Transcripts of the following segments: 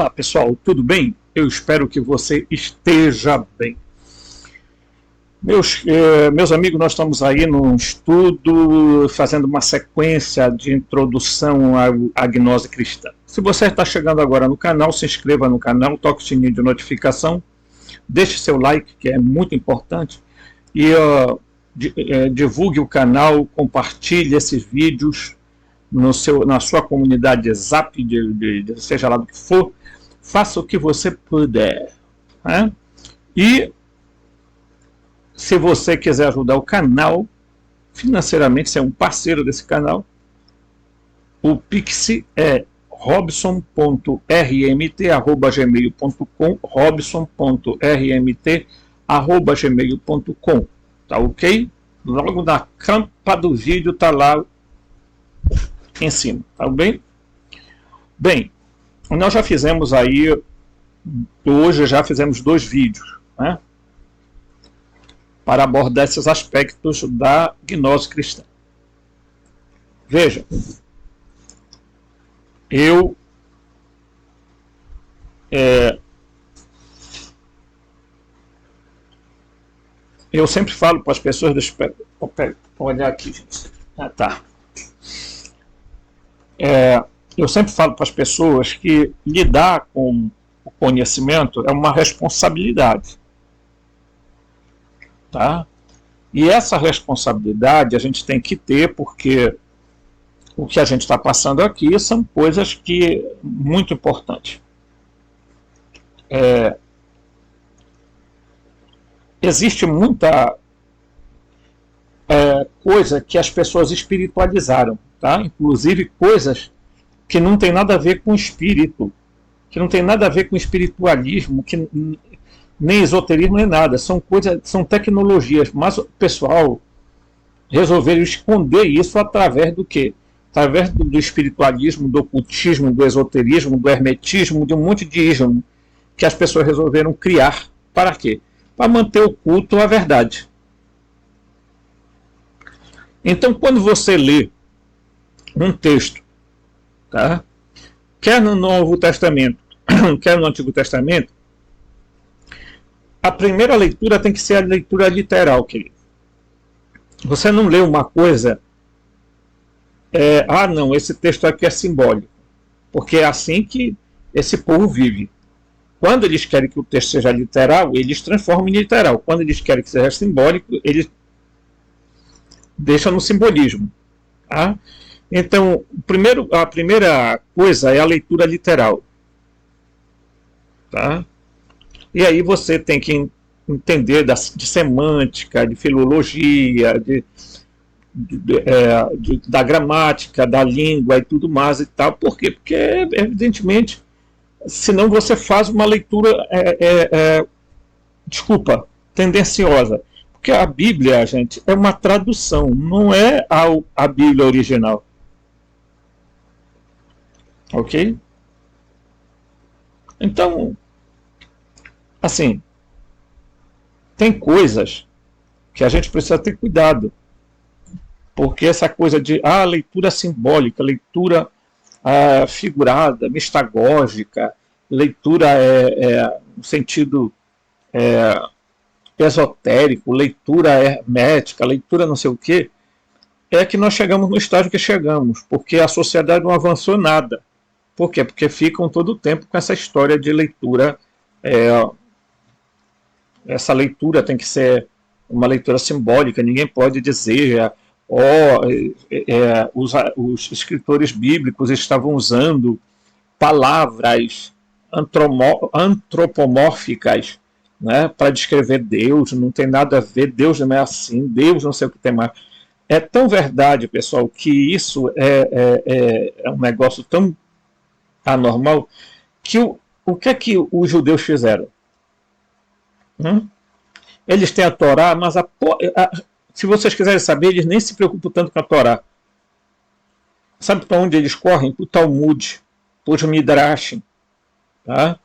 Olá pessoal, tudo bem? Eu espero que você esteja bem. Meus amigos, nós estamos aí num estudo, fazendo uma sequência de introdução à gnose cristã. Se você está chegando agora no canal, se inscreva no canal, toque o sininho de notificação, deixe seu like, que é muito importante, e divulgue o canal, compartilhe esses vídeos na sua comunidade Zap, seja lá do que for, faça o que você puder. Né? E se você quiser ajudar o canal financeiramente, ser um parceiro desse canal, o Pix é robson.rmt@gmail.com, robson.rmt@gmail.com, tá ok? Logo na capa do vídeo tá lá em cima, tá bem? Bem, nós já fizemos aí, hoje já fizemos 2 vídeos, né, para abordar esses aspectos da gnose cristã. Veja, eu sempre falo para as pessoas, deixa eu olhar aqui, gente. Ah, tá. Eu sempre falo para as pessoas que lidar com o conhecimento é uma responsabilidade. Tá? E essa responsabilidade a gente tem que ter, porque o que a gente está passando aqui são coisas que muito importantes. Existe muita coisa que as pessoas espiritualizaram, tá? Inclusive coisas que não tem nada a ver com espírito, que não tem nada a ver com espiritualismo, que nem esoterismo nem nada, são coisas, são tecnologias, mas o pessoal resolveram esconder isso através do quê? Através do espiritualismo, do ocultismo, do esoterismo, do hermetismo, de um monte de ismo que as pessoas resolveram criar. Para quê? Para manter oculto a verdade. Então, quando você lê um texto, tá? Quer no Novo Testamento, quer no Antigo Testamento, a primeira leitura tem que ser a leitura literal, querido. Você não lê uma coisa, não, esse texto aqui é simbólico, porque é assim que esse povo vive. Quando eles querem que o texto seja literal, eles transformam em literal. Quando eles querem que seja simbólico, eles deixam no simbolismo. Tá? Então, a primeira coisa é a leitura literal. Tá? E aí você tem que entender de semântica, de filologia, da gramática, da língua e tudo mais e tal. Por quê? Porque, evidentemente, senão você faz uma leitura, tendenciosa. Porque a Bíblia, gente, é uma tradução, não é a Bíblia original. Ok? Então, assim, tem coisas que a gente precisa ter cuidado, porque essa coisa de leitura simbólica, leitura figurada, mistagógica, leitura no sentido esotérico, leitura hermética, leitura não sei o quê, é que nós chegamos no estágio que chegamos, porque a sociedade não avançou nada. Por quê? Porque ficam todo o tempo com essa história de leitura. Essa leitura tem que ser uma leitura simbólica, ninguém pode dizer os escritores bíblicos estavam usando palavras antropomórficas, né, para descrever Deus, não tem nada a ver, Deus não é assim, Deus não sei o que tem mais. É tão verdade, pessoal, que isso é um negócio tão anormal, que o que é que os judeus fizeram? Eles têm a Torá, mas se vocês quiserem saber, eles nem se preocupam tanto com a Torá. Sabe para onde eles correm? Para o Talmud, para os Midrashim, tá?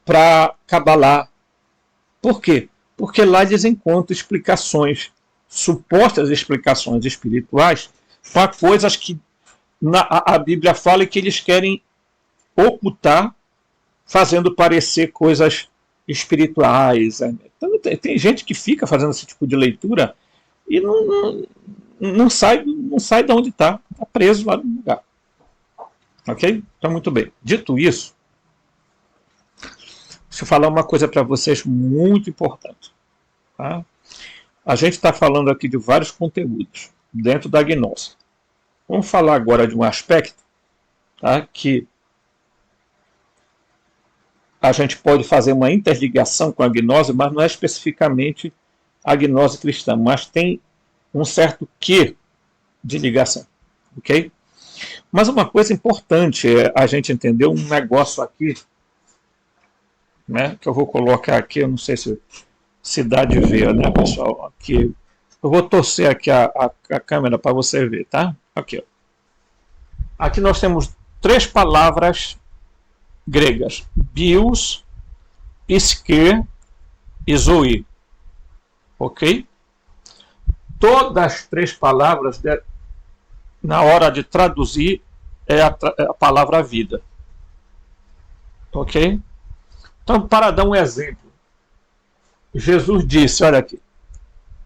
Para Kabbalah. Por quê? Porque lá eles encontram explicações, supostas explicações espirituais, para coisas que a Bíblia fala e que eles querem ocultar fazendo parecer coisas espirituais. Então, tem gente que fica fazendo esse tipo de leitura e não sai de onde está preso lá no lugar. Ok? Então, muito bem. Dito isso, deixa eu falar uma coisa para vocês muito importante. Tá? A gente está falando aqui de vários conteúdos dentro da gnose. Vamos falar agora de um aspecto, tá, que a gente pode fazer uma interligação com a gnose, mas não é especificamente a gnose cristã, mas tem um certo quê de ligação. Ok? Mas uma coisa importante é a gente entender um negócio aqui, né, que eu vou colocar aqui, eu não sei se dá de ver, né, pessoal? Aqui, eu vou torcer aqui a câmera para você ver, tá? Aqui, ó. Aqui nós temos 3 palavras gregas: bios, psique e zoe. Ok? Todas as 3 palavras, na hora de traduzir, é a palavra vida. Ok? Então, para dar um exemplo, Jesus disse, olha aqui,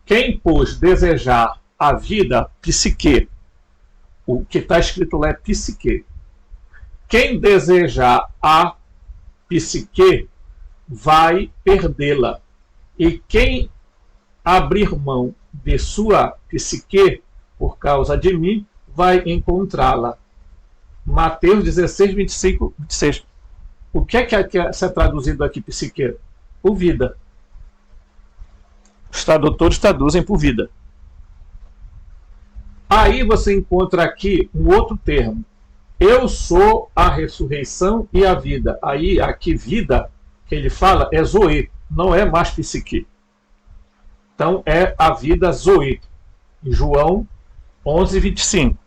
quem, pois, desejar a vida, psique, o que está escrito lá é psique. Quem desejar a psique vai perdê-la. E quem abrir mão de sua psique por causa de mim, vai encontrá-la. Mateus 16, 25, 26. O que é ser traduzido aqui, psique? Por vida. Os tradutores traduzem por vida. Aí você encontra aqui um outro termo. Eu sou a ressurreição e a vida. Aí, aqui, vida, que ele fala, é zoe, não é mais psique. Então, é a vida zoe. João 11, 25.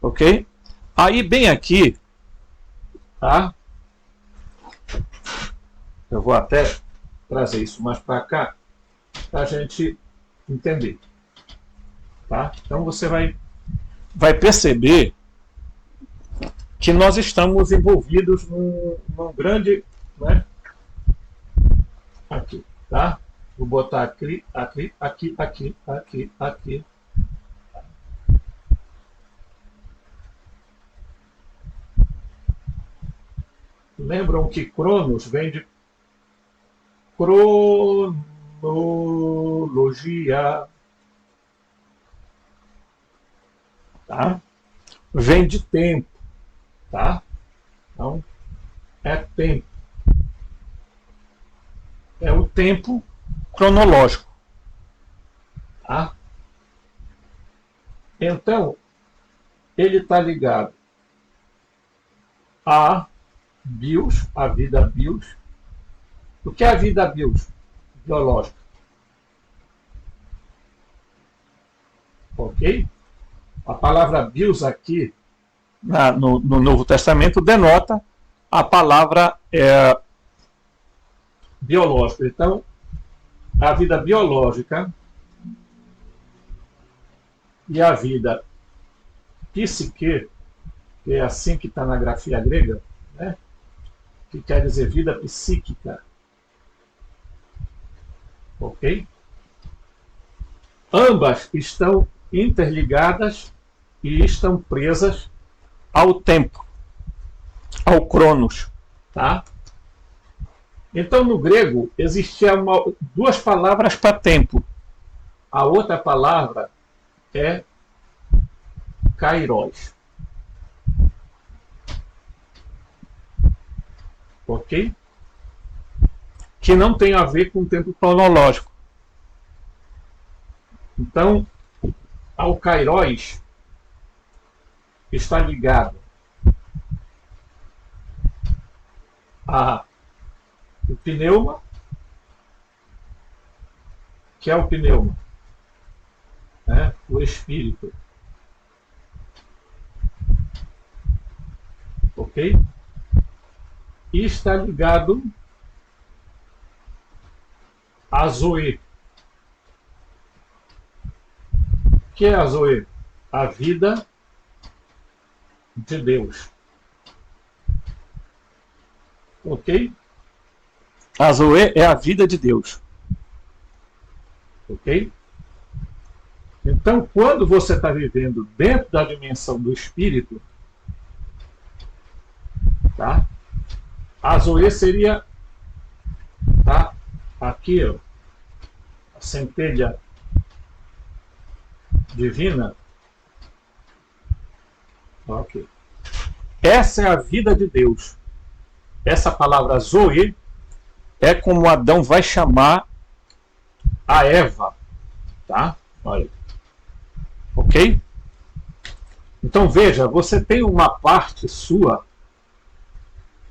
Ok? Aí, bem aqui, tá? Eu vou até trazer isso mais para cá, para a gente entender. Tá? Então, você vai perceber que nós estamos envolvidos num grande, né? Aqui, tá? Vou botar aqui. Lembram que Cronos vem de cronologia, tá? Vem de tempo, tá? Então, é tempo. É o tempo cronológico, tá? Então, ele está ligado a bios, a vida bios. O que é a vida bios? Biológica. Ok? A palavra bios aqui, no Novo Testamento, denota a palavra biológica. Então, a vida biológica e a vida psique, que é assim que está na grafia grega, né? Que quer dizer vida psíquica. Ok? Ambas estão interligadas e estão presas ao tempo, ao cronos, tá? Então, no grego, existiam 2 palavras para tempo. A outra palavra é kairos. Ok? Que não tem a ver com o tempo cronológico. Então, ao kairos está ligado o pneuma, que é o pneuma, né? O espírito. Ok? E está ligado a zoe. O que é a zoe? A vida de Deus. Ok? A Zoe é a vida de Deus. Ok? Então, quando você está vivendo dentro da dimensão do Espírito, tá? A Zoe seria, tá? Aqui, ó, a centelha divina. Ok. Essa é a vida de Deus. Essa palavra Zoe é como Adão vai chamar a Eva, tá? Olha. Ok? Então veja, você tem uma parte sua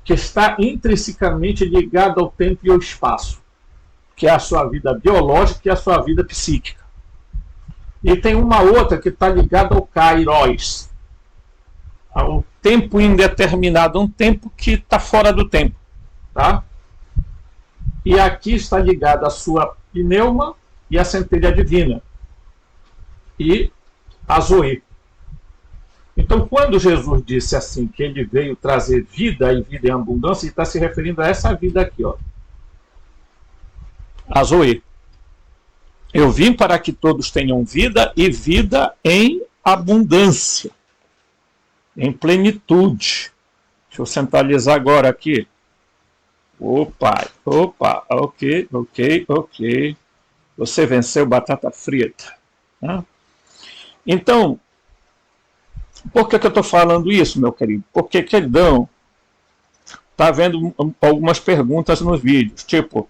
que está intrinsecamente ligada ao tempo e ao espaço, que é a sua vida biológica e a sua vida psíquica. E tem uma outra que está ligada ao Kairos, ao tempo indeterminado, um tempo que está fora do tempo, tá? E aqui está ligada a sua pneuma e a centelha divina e a Zoe. Então, quando Jesus disse assim, que ele veio trazer vida e vida em abundância, ele está se referindo a essa vida aqui, ó. A Zoe. Eu vim para que todos tenham vida e vida em abundância, em plenitude. Deixa eu centralizar agora aqui. Opa, ok. Você venceu batata frita. Né? Então, por que eu estou falando isso, meu querido? Porque, queridão, está vendo algumas perguntas nos vídeos, tipo,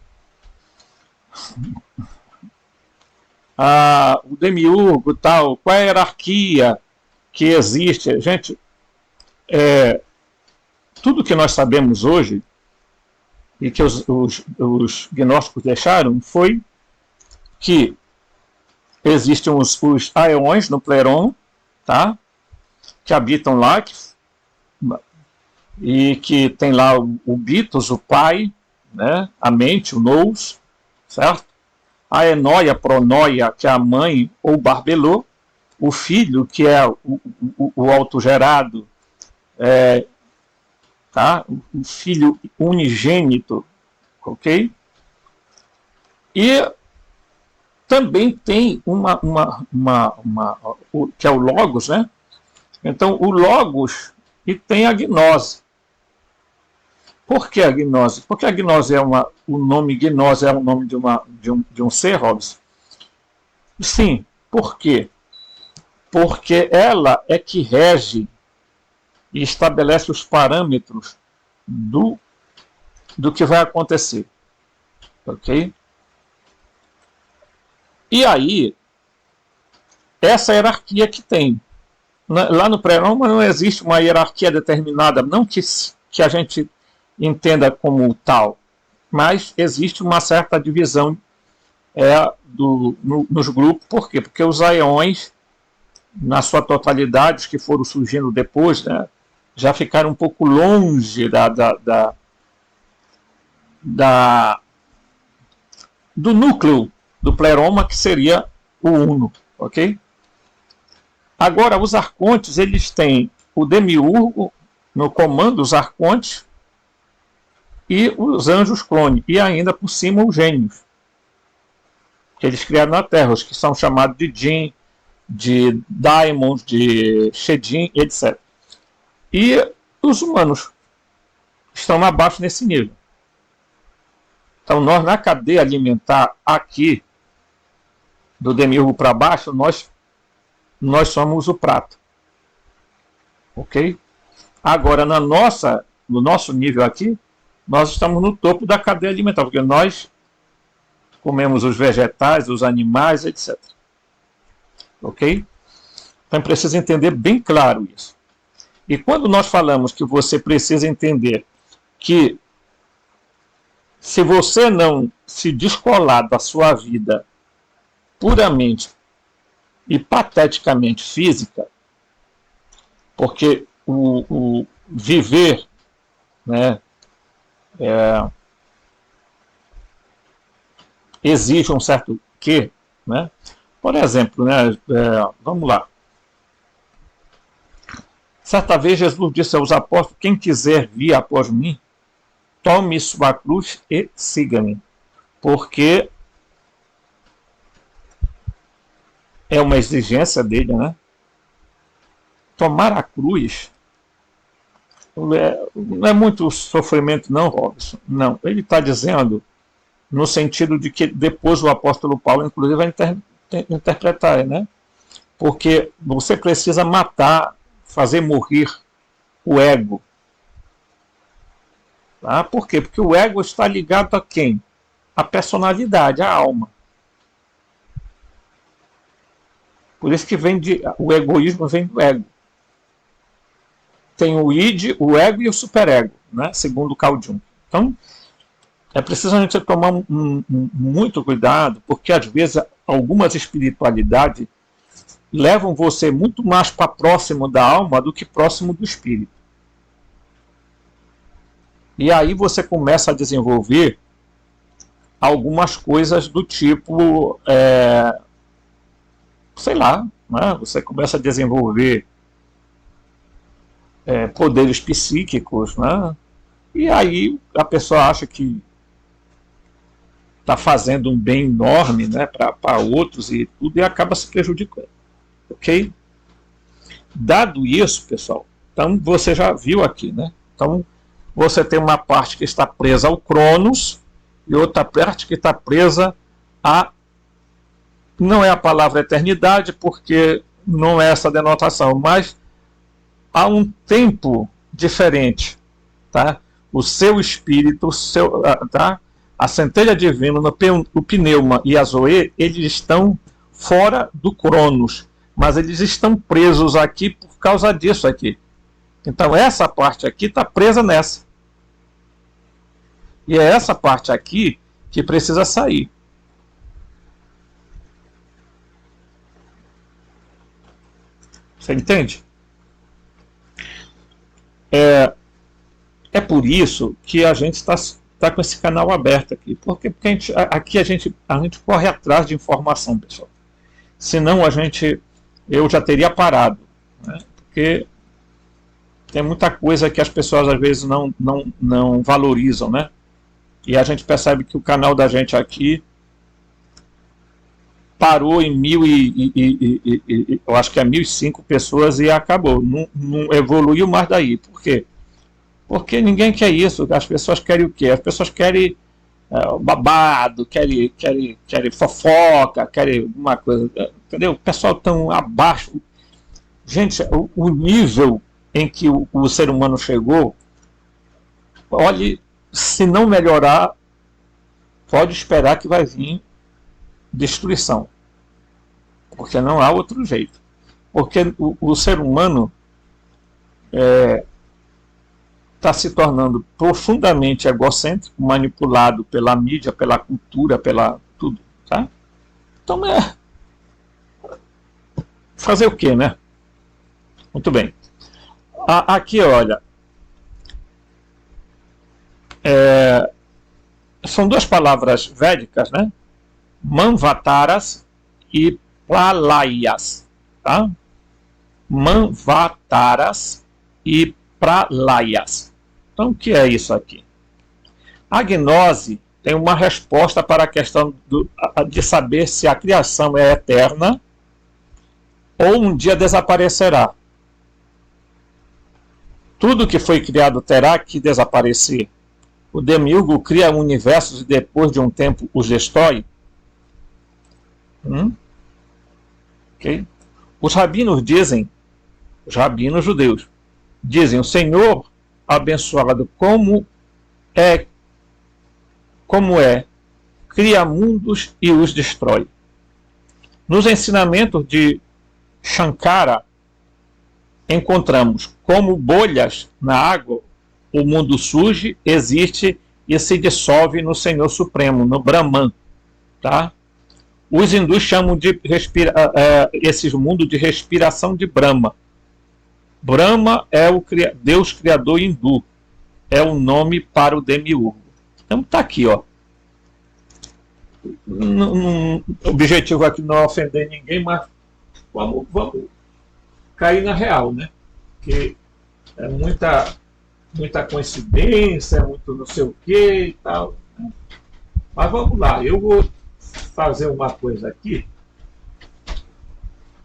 o demiurgo, tal, qual é a hierarquia que existe? Gente, tudo que nós sabemos hoje, e que os gnósticos deixaram, foi que existem os aeões no Pleiron, tá? Que habitam lá, e que tem lá o Bitos, o pai, né? A mente, o nous, certo? A Enóia, Pronóia, que é a mãe, ou Barbelô, o filho, que é o autogerado, tá? O filho unigênito, ok? E também tem que é o Logos, né? Então, o Logos e tem a Gnose. Por que a Gnose? Porque a Gnose o nome Gnose é o nome de um ser, Robson? Sim. Por quê? Porque ela é que rege e estabelece os parâmetros do que vai acontecer. Ok? E aí, essa hierarquia que tem. Lá no pré-Roma não existe uma hierarquia determinada, não que a gente entenda como tal, mas existe uma certa divisão nos grupos. Por quê? Porque os aeões, na sua totalidade, os que foram surgindo depois, né, já ficaram um pouco longe do núcleo do pleroma, que seria o Uno, ok? Agora, os arcontes, eles têm o demiurgo no comando, os arcontes, e os anjos clone, e ainda por cima os gênios, que eles criaram na Terra, os que são chamados de Jin, de Daimons, de Shedin, etc. E os humanos estão abaixo nesse nível. Então, nós, na cadeia alimentar aqui, do demiurgo para baixo, nós somos o prato. Ok? Agora, no nosso nível aqui, nós estamos no topo da cadeia alimentar, porque nós comemos os vegetais, os animais, etc. Ok? Então, precisa entender bem claro isso. E quando nós falamos que você precisa entender que se você não se descolar da sua vida puramente e pateticamente física, porque o viver, né, exige um certo quê, né? Por exemplo, né, vamos lá. Certa vez Jesus disse aos apóstolos: quem quiser vir após mim, tome sua cruz e siga-me. Porque é uma exigência dele, né? Tomar a cruz não é muito sofrimento, não, Robson. Não, ele está dizendo no sentido de que depois o apóstolo Paulo, inclusive, vai interpretar, né? Porque você precisa matar, fazer morrer o ego. Tá? Por quê? Porque o ego está ligado a quem? A personalidade, a alma. Por isso que o egoísmo vem do ego. Tem o id, o ego e o superego, né? Segundo Carl Jung. Então, é preciso a gente tomar muito cuidado, porque às vezes algumas espiritualidades levam você muito mais para próximo da alma do que próximo do espírito. E aí você começa a desenvolver algumas coisas do tipo, sei lá, né? Você começa a desenvolver poderes psíquicos, né? E aí a pessoa acha que está fazendo um bem enorme, né, para outros e tudo, e acaba se prejudicando. Ok? Dado isso, pessoal, então você já viu aqui, né? Então você tem uma parte que está presa ao Cronos e outra parte que está presa a... Não é a palavra eternidade, porque não é essa denotação, mas há um tempo diferente, tá? O seu espírito, tá? A centelha divina, o pneuma e a zoe, eles estão fora do Cronos, mas eles estão presos aqui por causa disso aqui. Então essa parte aqui está presa nessa. E é essa parte aqui que precisa sair. Você entende? É por isso que a gente está com esse canal aberto aqui. Porque aqui a gente corre atrás de informação, pessoal. Senão eu já teria parado. Né? Porque tem muita coisa que as pessoas às vezes não valorizam, né? E a gente percebe que o canal da gente aqui parou em eu acho que é 1.005 pessoas e acabou. Não evoluiu mais daí. Por quê? Porque ninguém quer isso. As pessoas querem o quê? As pessoas querem babado, querem fofoca, querem alguma coisa. Entendeu? O pessoal tão abaixo. Gente, o nível em que o ser humano chegou, olhe, se não melhorar, pode esperar que vai vir destruição. Porque não há outro jeito. Porque o ser humano está se tornando profundamente egocêntrico, manipulado pela mídia, pela cultura, pela tudo. Tá? Então fazer o quê, né? Muito bem. Aqui, olha, são duas palavras védicas, né? Manvataras e pralayas, tá? Manvataras e pralayas. Então, o que é isso aqui? A gnose tem uma resposta para a questão de saber se a criação é eterna ou um dia desaparecerá. Tudo que foi criado terá que desaparecer. O demiurgo cria universos e depois de um tempo os destrói. Okay? Os rabinos judeus, dizem: o Senhor abençoado como é, cria mundos e os destrói. Nos ensinamentos de Shankara, encontramos como bolhas na água, o mundo surge, existe e se dissolve no Senhor Supremo, no Brahman. Tá? Os hindus chamam esses mundos de respiração de Brahma. Brahma é o Deus criador hindu. É o nome para o demiurgo. Então está aqui, ó. O objetivo aqui não é ofender ninguém, mas vamos cair na real, né? Porque é muita coincidência, muito não sei o que e tal. Mas vamos lá, eu vou fazer uma coisa aqui,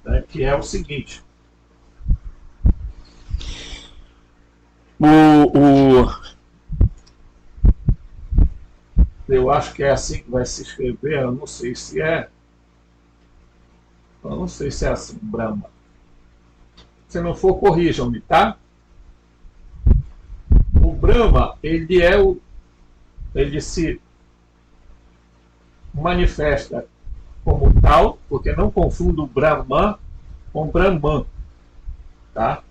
né, que é o seguinte. Eu acho que é assim que vai se escrever, eu não sei se é. Eu não sei se é assim, Brahma. Se não for, corrijam-me, tá? O Brahma, ele se manifesta como tal, porque não confunda o Brahman com Brahman, tá?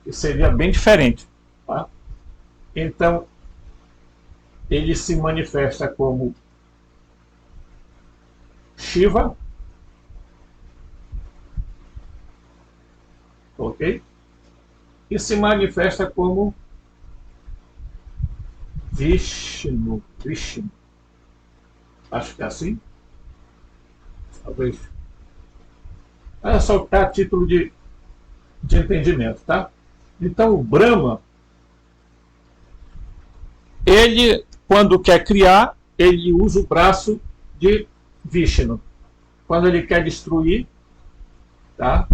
Que seria bem diferente, tá? Então, ele se manifesta como Shiva, ok? E se manifesta como Vishnu. Acho que é assim. Talvez. É só a título de entendimento, tá? Então o Brahma, ele, quando quer criar, ele usa o braço de Vishnu. Quando ele quer destruir, tá?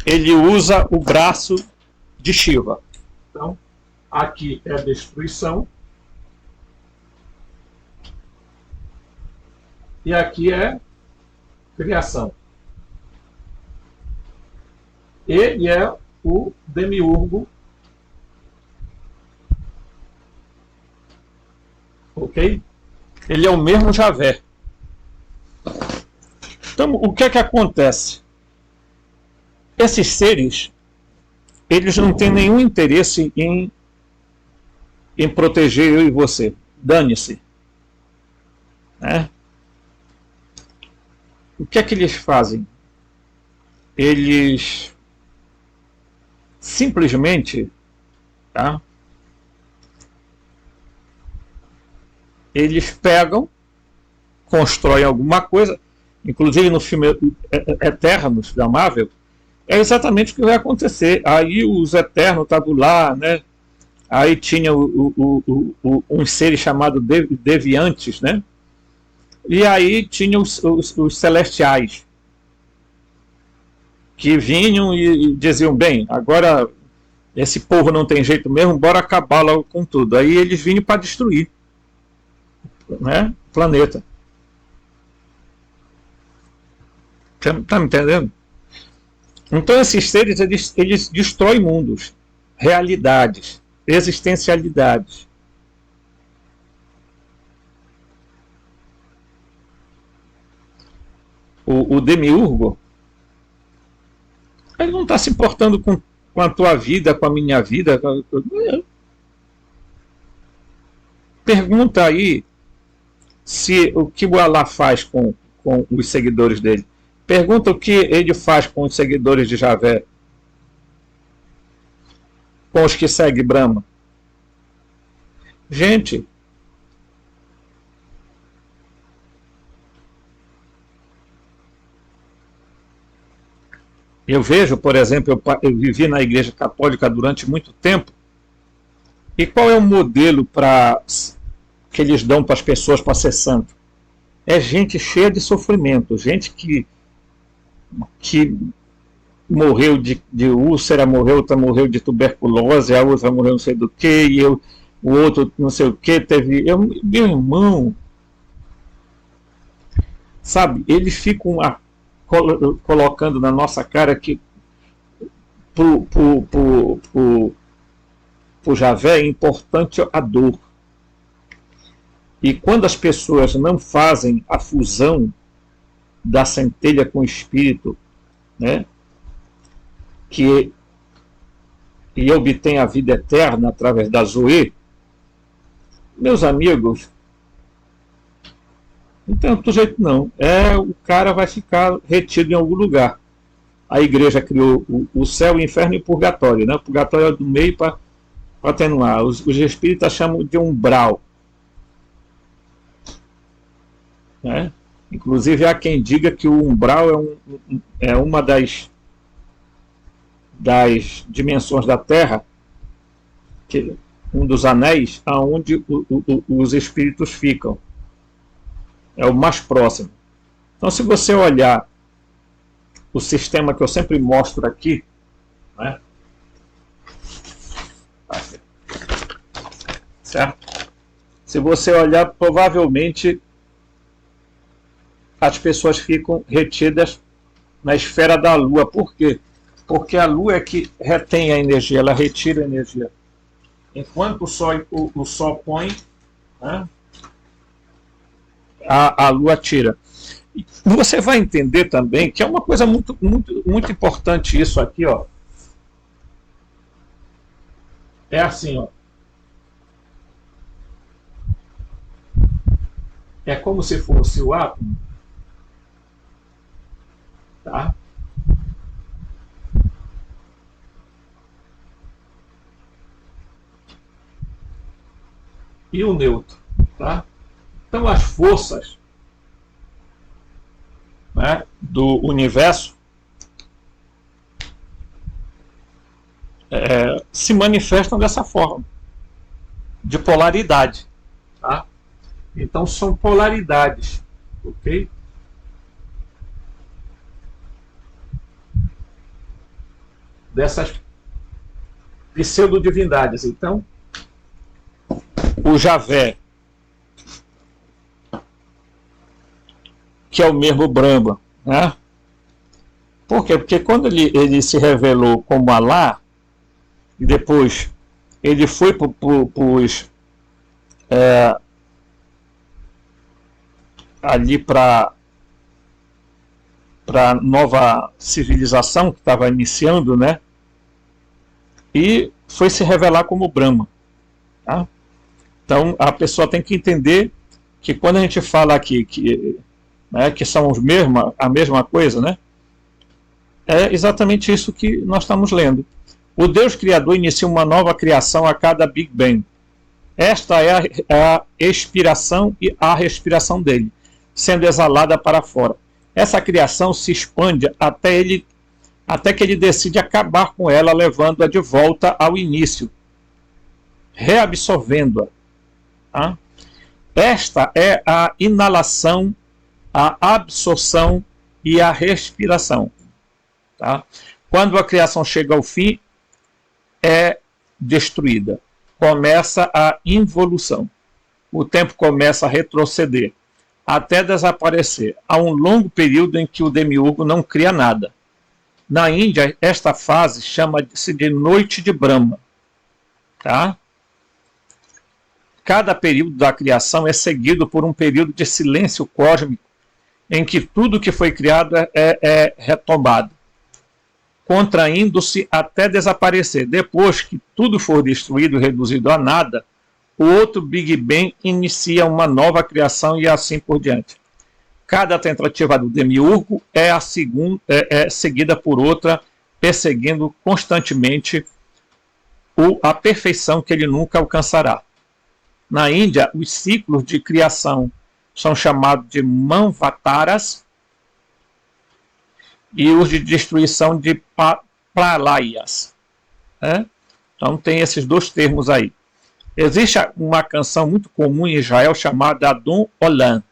Ele usa o braço de Shiva. Então, aqui é destruição. E aqui é criação. Ele é o demiurgo. Ok? Ele é o mesmo Javé. Então, o que é que acontece? Esses seres, eles não têm nenhum interesse em proteger eu e você. Dane-se. Né? O que é que eles fazem? Eles simplesmente, tá? Eles pegam, constroem alguma coisa, inclusive no filme Eternos da Marvel, é exatamente o que vai acontecer. Aí os Eternos estavam lá, né? Aí tinha uns seres chamados deviantes, né? E aí tinha os celestiais, que vinham e diziam, bem, agora esse povo não tem jeito mesmo, bora acabar logo com tudo. Aí eles vinham para destruir, né, o planeta. Tá me entendendo? Então esses seres, eles destroem mundos, realidades, existencialidades. O demiurgo, ele não está se importando com a tua vida, com a minha vida. Pergunta aí se o que o Allah faz com os seguidores dele. Pergunta o que ele faz com os seguidores de Javé, com os que seguem Brahma. Gente, eu vejo, por exemplo, eu vivi na Igreja Católica durante muito tempo, e qual é o modelo que eles dão para as pessoas para ser santo? É gente cheia de sofrimento, gente que morreu de úlcera, outra morreu de tuberculose, a outra morreu não sei do que, e o outro não sei o que, meu irmão, sabe, eles ficam colocando na nossa cara que pro Javé é importante a dor. E quando as pessoas não fazem a fusão da centelha com o espírito, né, e obtém a vida eterna através da Zoe, meus amigos, não tem outro jeito não. O cara vai ficar retido em algum lugar. A igreja criou o céu, o inferno e o purgatório, né? O purgatório é do meio para atenuar. Os espíritas chamam de umbral, né? Inclusive há quem diga que o umbral é uma das dimensões da Terra um dos anéis aonde os espíritos ficam. É o mais próximo. Então, se você olhar o sistema que eu sempre mostro aqui, né? Certo? Se você olhar, provavelmente as pessoas ficam retidas na esfera da Lua. Por quê? Porque a Lua é que retém a energia, ela retira a energia. Enquanto o Sol põe, né, a Lua tira. E você vai entender também que é uma coisa muito importante isso aqui, ó. É assim, ó. É como se fosse o átomo, tá? E o nêutron, tá? Então as forças, né, do universo se manifestam dessa forma, de polaridade, tá? Então são polaridades, ok? Dessas pseudodivindades. Então, o Javé, que é o mesmo Brahma, né? Por quê? Porque quando ele se revelou como Alá, e depois ele foi para ali para a nova civilização que estava iniciando, né? E foi se revelar como Brahma, tá? Então a pessoa tem que entender que quando a gente fala aqui que são a mesma coisa, né? É exatamente isso que nós estamos lendo. O Deus Criador inicia uma nova criação a cada Big Bang. Esta é a expiração e a respiração dele, sendo exalada para fora. Essa criação se expande até que ele decide acabar com ela, levando-a de volta ao início, reabsorvendo-a. Tá? Esta é a inalação, a absorção e a respiração. Tá? Quando a criação chega ao fim, é destruída. Começa a involução. O tempo começa a retroceder, até desaparecer. Há um longo período em que o demiurgo não cria nada. Na Índia, esta fase chama-se de Noite de Brahma. Tá? Cada período da criação é seguido por um período de silêncio cósmico, em que tudo que foi criado é retomado, contraindo-se até desaparecer. Depois que tudo for destruído e reduzido a nada, o outro Big Bang inicia uma nova criação e assim por diante. Cada tentativa do demiurgo é seguida por outra, perseguindo constantemente a perfeição que ele nunca alcançará. Na Índia, os ciclos de criação são chamados de Manvataras e os de destruição de Pralayas. Né? Então tem esses dois termos aí. Existe uma canção muito comum em Israel chamada Adon Olam,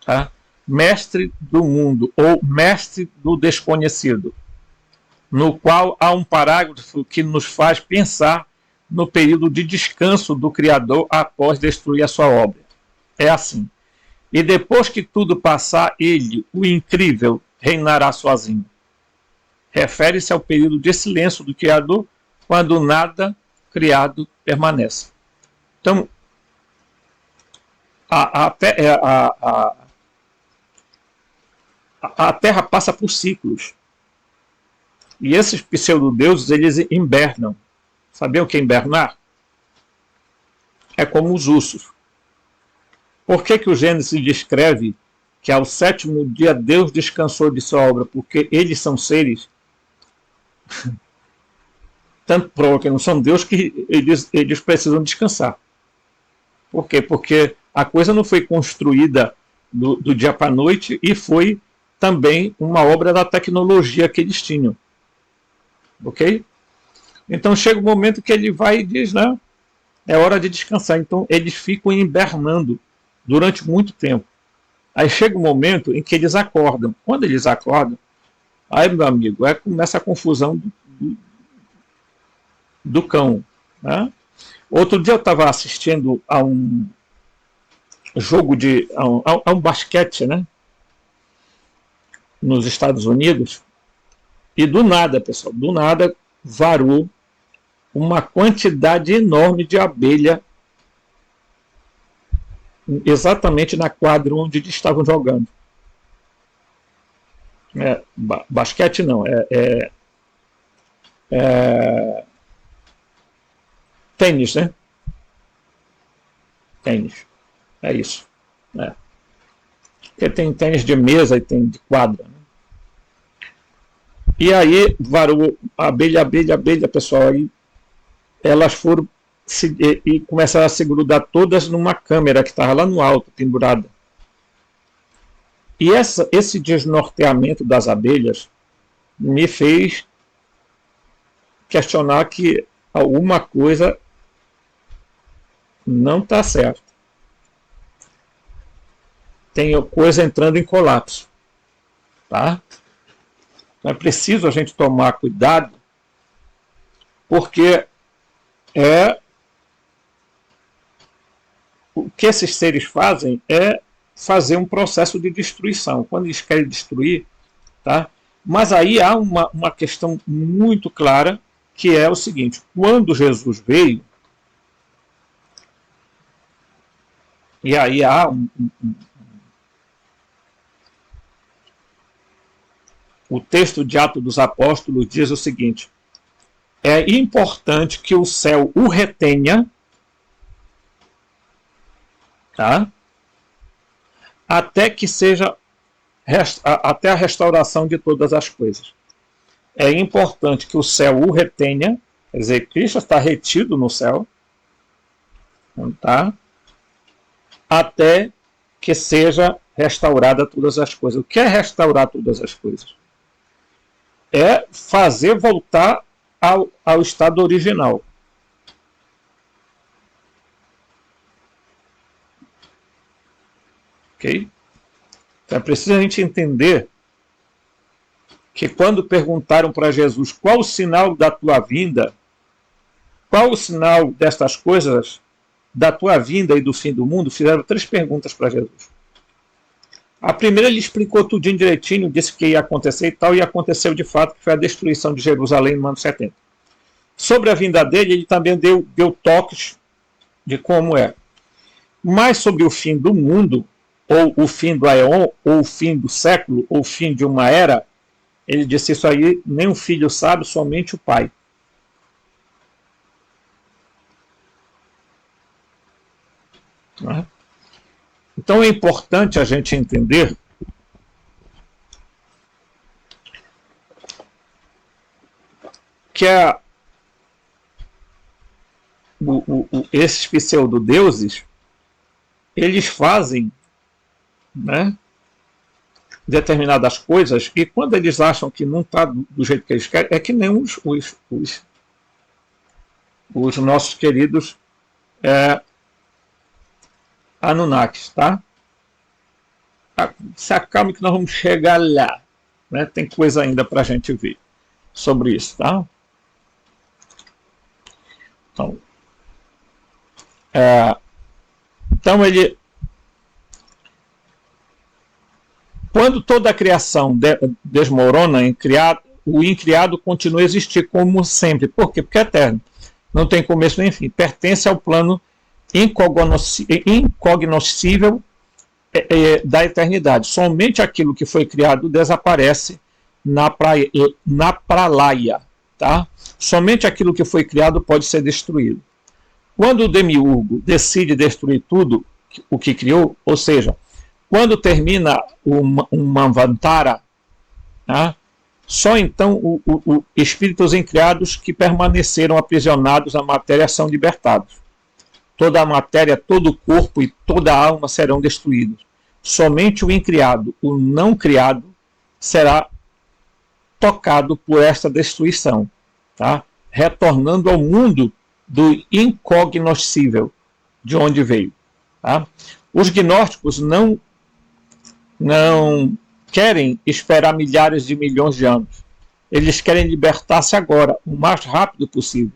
tá? Mestre do mundo ou mestre do desconhecido, no qual há um parágrafo que nos faz pensar no período de descanso do Criador após destruir a sua obra. É assim: e depois que tudo passar, ele, o incrível, reinará sozinho. Refere-se ao período de silêncio do Criador, quando nada criado permanece. Então, a Terra passa por ciclos. E esses pseudodeuses, eles hibernam. Sabiam o que é hibernar? É como os ursos. Por que o Gênesis descreve que ao sétimo dia Deus descansou de sua obra? Porque eles são seres tanto prova que não são Deus que eles precisam descansar. Por quê? Porque a coisa não foi construída do dia para a noite e foi também uma obra da tecnologia que eles tinham. Ok? Então chega um momento que ele vai e diz, né, é hora de descansar. Então eles ficam hibernando durante muito tempo. Aí chega um momento em que eles acordam. Quando eles acordam, aí, meu amigo, começa a confusão do cão. Né? Outro dia eu estava assistindo a um jogo a um basquete, né? Nos Estados Unidos, e do nada, pessoal, do nada varou uma quantidade enorme de abelha exatamente na quadra onde eles estavam jogando. Basquete não, tênis, né? Tênis, é isso. Porque tem tênis de mesa e tem de quadra. Né? E aí varou abelha, pessoal, aí elas foram e começaram a se grudar todas numa câmera que estava lá no alto, pendurada. E esse desnorteamento das abelhas me fez questionar que alguma coisa não está certa. Tem coisa entrando em colapso. Tá? Então é preciso a gente tomar cuidado, porque o que esses seres fazem é fazer um processo de destruição. Quando eles querem destruir, tá? Mas aí há uma questão muito clara, que é o seguinte: quando Jesus veio, e aí há o texto de Atos dos Apóstolos diz o seguinte: é importante que o céu o retenha, tá? Até a restauração de todas as coisas. É importante que o céu o retenha, quer dizer, Cristo está retido no céu, tá? Até que seja restaurada todas as coisas. O que é restaurar todas as coisas? É fazer voltar ao estado original. Ok? Então é preciso a gente entender que quando perguntaram para Jesus qual o sinal da tua vinda, qual o sinal destas coisas, da tua vinda e do fim do mundo, fizeram 3 perguntas para Jesus. A primeira ele explicou tudinho direitinho, disse que ia acontecer e tal, e aconteceu de fato, que foi a destruição de Jerusalém no ano 70. Sobre a vinda dele, ele também deu toques de como é. Mas sobre o fim do mundo, ou o fim do aeon, ou o fim do século, ou o fim de uma era, ele disse: isso aí nem o filho sabe, somente o pai. Então é importante a gente entender que esses pseudodeuses, eles fazem, né, determinadas coisas, e quando eles acham que não está do jeito que eles querem, é que nem os nossos queridos Anunnakis, tá? Se acalme que nós vamos chegar lá, né? Tem coisa ainda para a gente ver sobre isso, tá? Então ele, quando toda a criação desmorona, o incriado continua a existir como sempre. Por quê? Porque é eterno. Não tem começo nem fim. Pertence ao plano incognoscível da eternidade. Somente aquilo que foi criado desaparece na pralaya. Tá? Somente aquilo que foi criado pode ser destruído. Quando o demiurgo decide destruir tudo o que criou, ou seja, quando termina um Manvantara, tá? Só então os espíritos incriados que permaneceram aprisionados na matéria são libertados. Toda a matéria, todo o corpo e toda a alma serão destruídos. Somente o incriado, o não criado, será tocado por esta destruição. Tá? retornando ao mundo do incognoscível, de onde veio. Tá? Os gnósticos não querem esperar milhares de milhões de anos. Eles querem libertar-se agora, o mais rápido possível.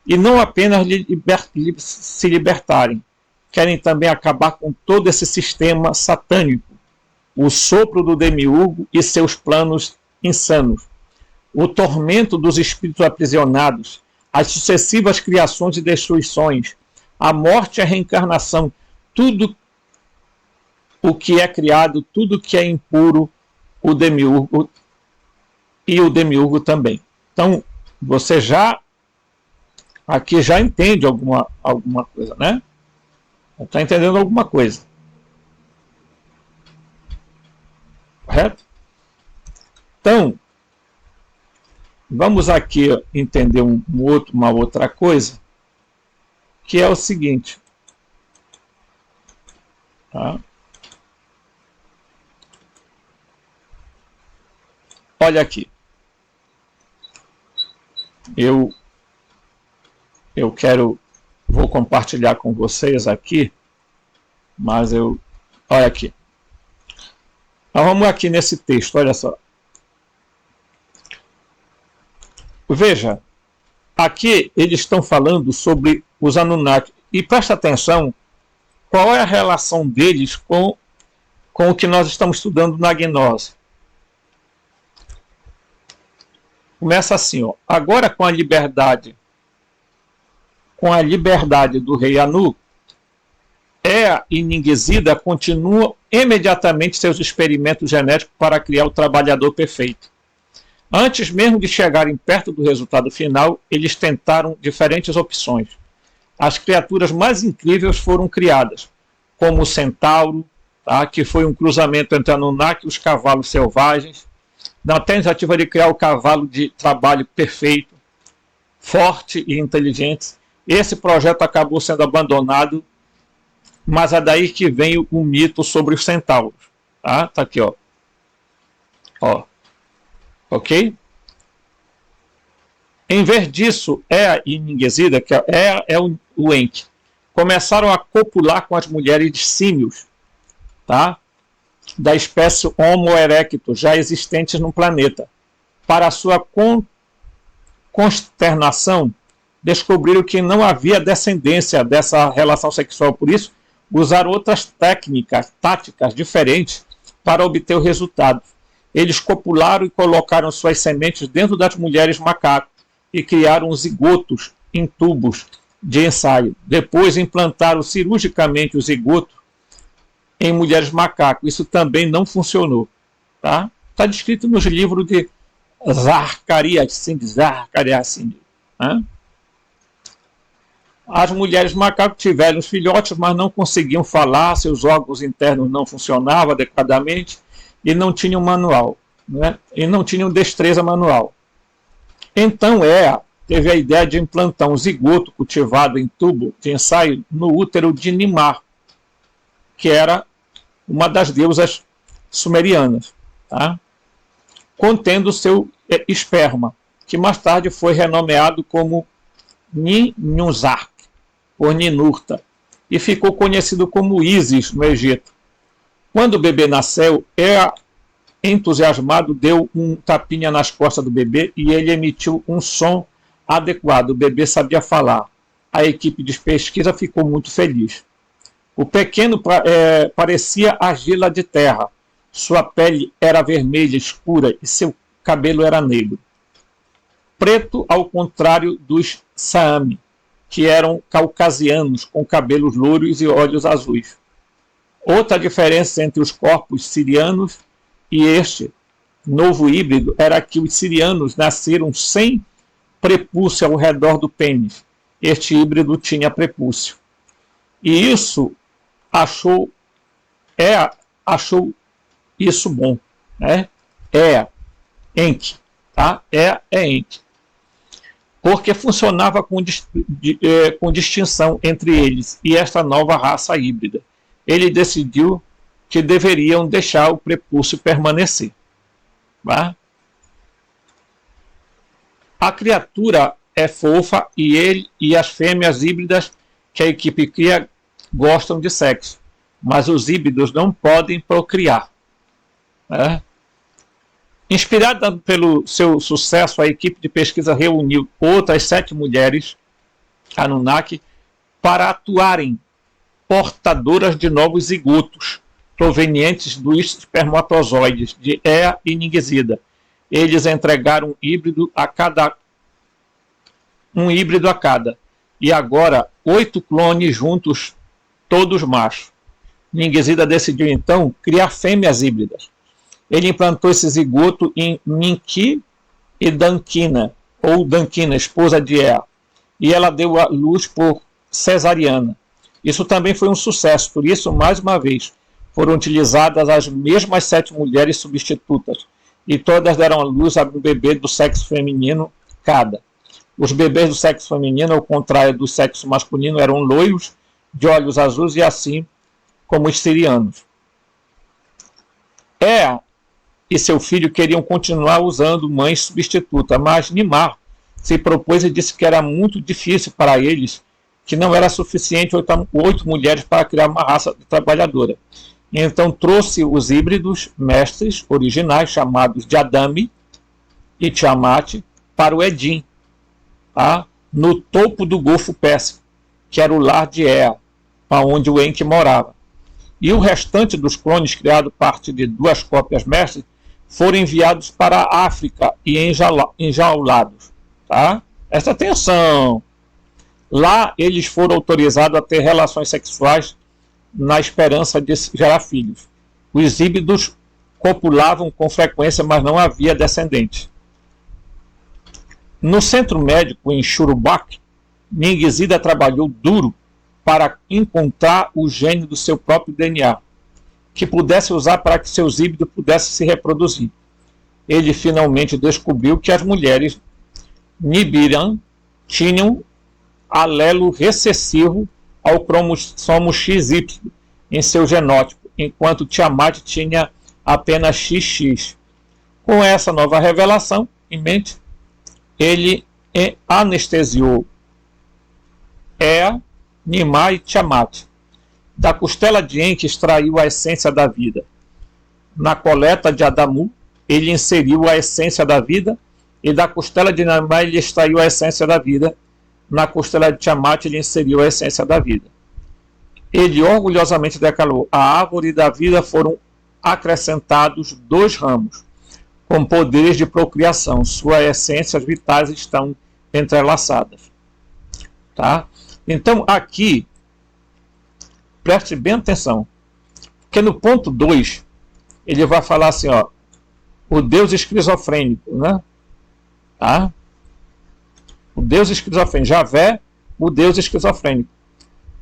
E não apenas se libertarem, querem também acabar com todo esse sistema satânico, o sopro do demiurgo e seus planos insanos, o tormento dos espíritos aprisionados, as sucessivas criações e destruições, a morte e a reencarnação, tudo o que é criado, tudo que é impuro, o demiurgo e o demiurgo também. Então, você aqui já entende alguma coisa, né? Está entendendo alguma coisa. Correto? Então, vamos aqui entender uma outra coisa, que é o seguinte. Tá? Olha aqui. Vou compartilhar com vocês aqui, mas olha aqui. Então, vamos aqui nesse texto, olha só. Veja, aqui eles estão falando sobre os Anunnaki. E presta atenção, qual é a relação deles com o que nós estamos estudando na gnose. Começa assim, ó. Agora com a liberdade do rei Anu, Ea e Ningizida continuam imediatamente seus experimentos genéticos para criar o trabalhador perfeito. Antes mesmo de chegarem perto do resultado final, eles tentaram diferentes opções. As criaturas mais incríveis foram criadas, como o centauro, tá, que foi um cruzamento entre Anunnaki e os cavalos selvagens, na tentativa de criar o cavalo de trabalho perfeito, forte e inteligente. Esse projeto acabou sendo abandonado, mas é daí que vem o mito sobre os centauros. Tá aqui, ó. Ok? Em vez disso, Ea e Ningizida, que Ea é o Enki, começaram a copular com as mulheres de símios, tá? Da espécie Homo erectus, já existentes no planeta. Para sua consternação, descobriram que não havia descendência dessa relação sexual, por isso usaram outras táticas diferentes para obter o resultado. Eles copularam e colocaram suas sementes dentro das mulheres macacos e criaram zigotos em tubos de ensaio. Depois implantaram cirurgicamente o zigoto em mulheres macacos. Isso também não funcionou. Tá? Está descrito nos livros de Zacarias Sindhi. Né? As mulheres macacos tiveram os filhotes, mas não conseguiam falar, seus órgãos internos não funcionavam adequadamente e não tinham manual, né? E não tinham destreza manual. Então Ea teve a ideia de implantar um zigoto cultivado em tubo de ensaio no útero de Nimar, que era uma das deusas sumerianas, tá? Contendo seu esperma, que mais tarde foi renomeado como Ninhursag, por Ninurta, e ficou conhecido como Ísis no Egito. Quando o bebê nasceu, Ea, entusiasmado, deu um tapinha nas costas do bebê e ele emitiu um som adequado. O bebê sabia falar. A equipe de pesquisa ficou muito feliz. O pequeno parecia argila de terra. Sua pele era vermelha escura e seu cabelo era negro. Preto, ao contrário dos Saami, que eram caucasianos com cabelos louros e olhos azuis. Outra diferença entre os corpos sirianos e este novo híbrido era que os sirianos nasceram sem prepúcio ao redor do pênis. Este híbrido tinha prepúcio. E isso achou isso bom, né? Enki, tá? É Enki. Porque funcionava com distinção entre eles e esta nova raça híbrida. Ele decidiu que deveriam deixar o prepúcio permanecer. Tá? A criatura é fofa e ele e as fêmeas híbridas que a equipe cria gostam de sexo, mas os híbridos não podem procriar. Né? Inspirada pelo seu sucesso, a equipe de pesquisa reuniu outras 7 mulheres Anunnaki para atuarem portadoras de novos zigotos provenientes dos espermatozoides de Ea e Ningizida. Eles entregaram um híbrido a cada. E agora 8 clones juntos, todos machos. Ningizida decidiu então criar fêmeas híbridas. Ele implantou esse zigoto em Ninki e Dankina, ou Dankina, esposa de Ea, e ela deu à luz por cesariana. Isso também foi um sucesso, por isso, mais uma vez, foram utilizadas as mesmas 7 mulheres substitutas, e todas deram à luz a um bebê do sexo feminino cada. Os bebês do sexo feminino, ao contrário do sexo masculino, eram loiros, de olhos azuis e assim como os sirianos. Ea e seu filho queriam continuar usando mães substitutas, mas Nimar se propôs e disse que era muito difícil para eles, que não era suficiente 8 mulheres para criar uma raça trabalhadora. Então trouxe os híbridos mestres originais, chamados de Adami e Tiamat, para o Edim, tá? No topo do Golfo Pérsico, que era o lar de Ea, onde o Enki morava. E o restante dos clones, criado a partir de 2 cópias mestres, foram enviados para a África e enjaulados. Tá? Presta atenção! Lá eles foram autorizados a ter relações sexuais na esperança de gerar filhos. Os híbridos copulavam com frequência, mas não havia descendentes. No centro médico, em Shurubak, Ningizida trabalhou duro para encontrar o gene do seu próprio DNA, que pudesse usar para que seus híbridos pudessem se reproduzir. Ele finalmente descobriu que as mulheres Nibiran tinham alelo recessivo ao cromossomo XY em seu genótipo, enquanto Tiamat tinha apenas XX. Com essa nova revelação em mente, ele anestesiou Ea, Nimar e Tiamat. Da costela de Enki extraiu a essência da vida. Na coleta de Adamu, ele inseriu a essência da vida, e da costela de Nimar ele extraiu a essência da vida. Na costela de Tiamat ele inseriu a essência da vida. Ele orgulhosamente declarou: a árvore da vida foram acrescentados 2 ramos, com poderes de procriação. Suas essências vitais estão entrelaçadas. Tá? Então, aqui, preste bem atenção, porque no ponto 2, ele vai falar assim, ó, o Deus esquizofrênico, né? Tá? O Deus esquizofrênico, Javé, o Deus esquizofrênico.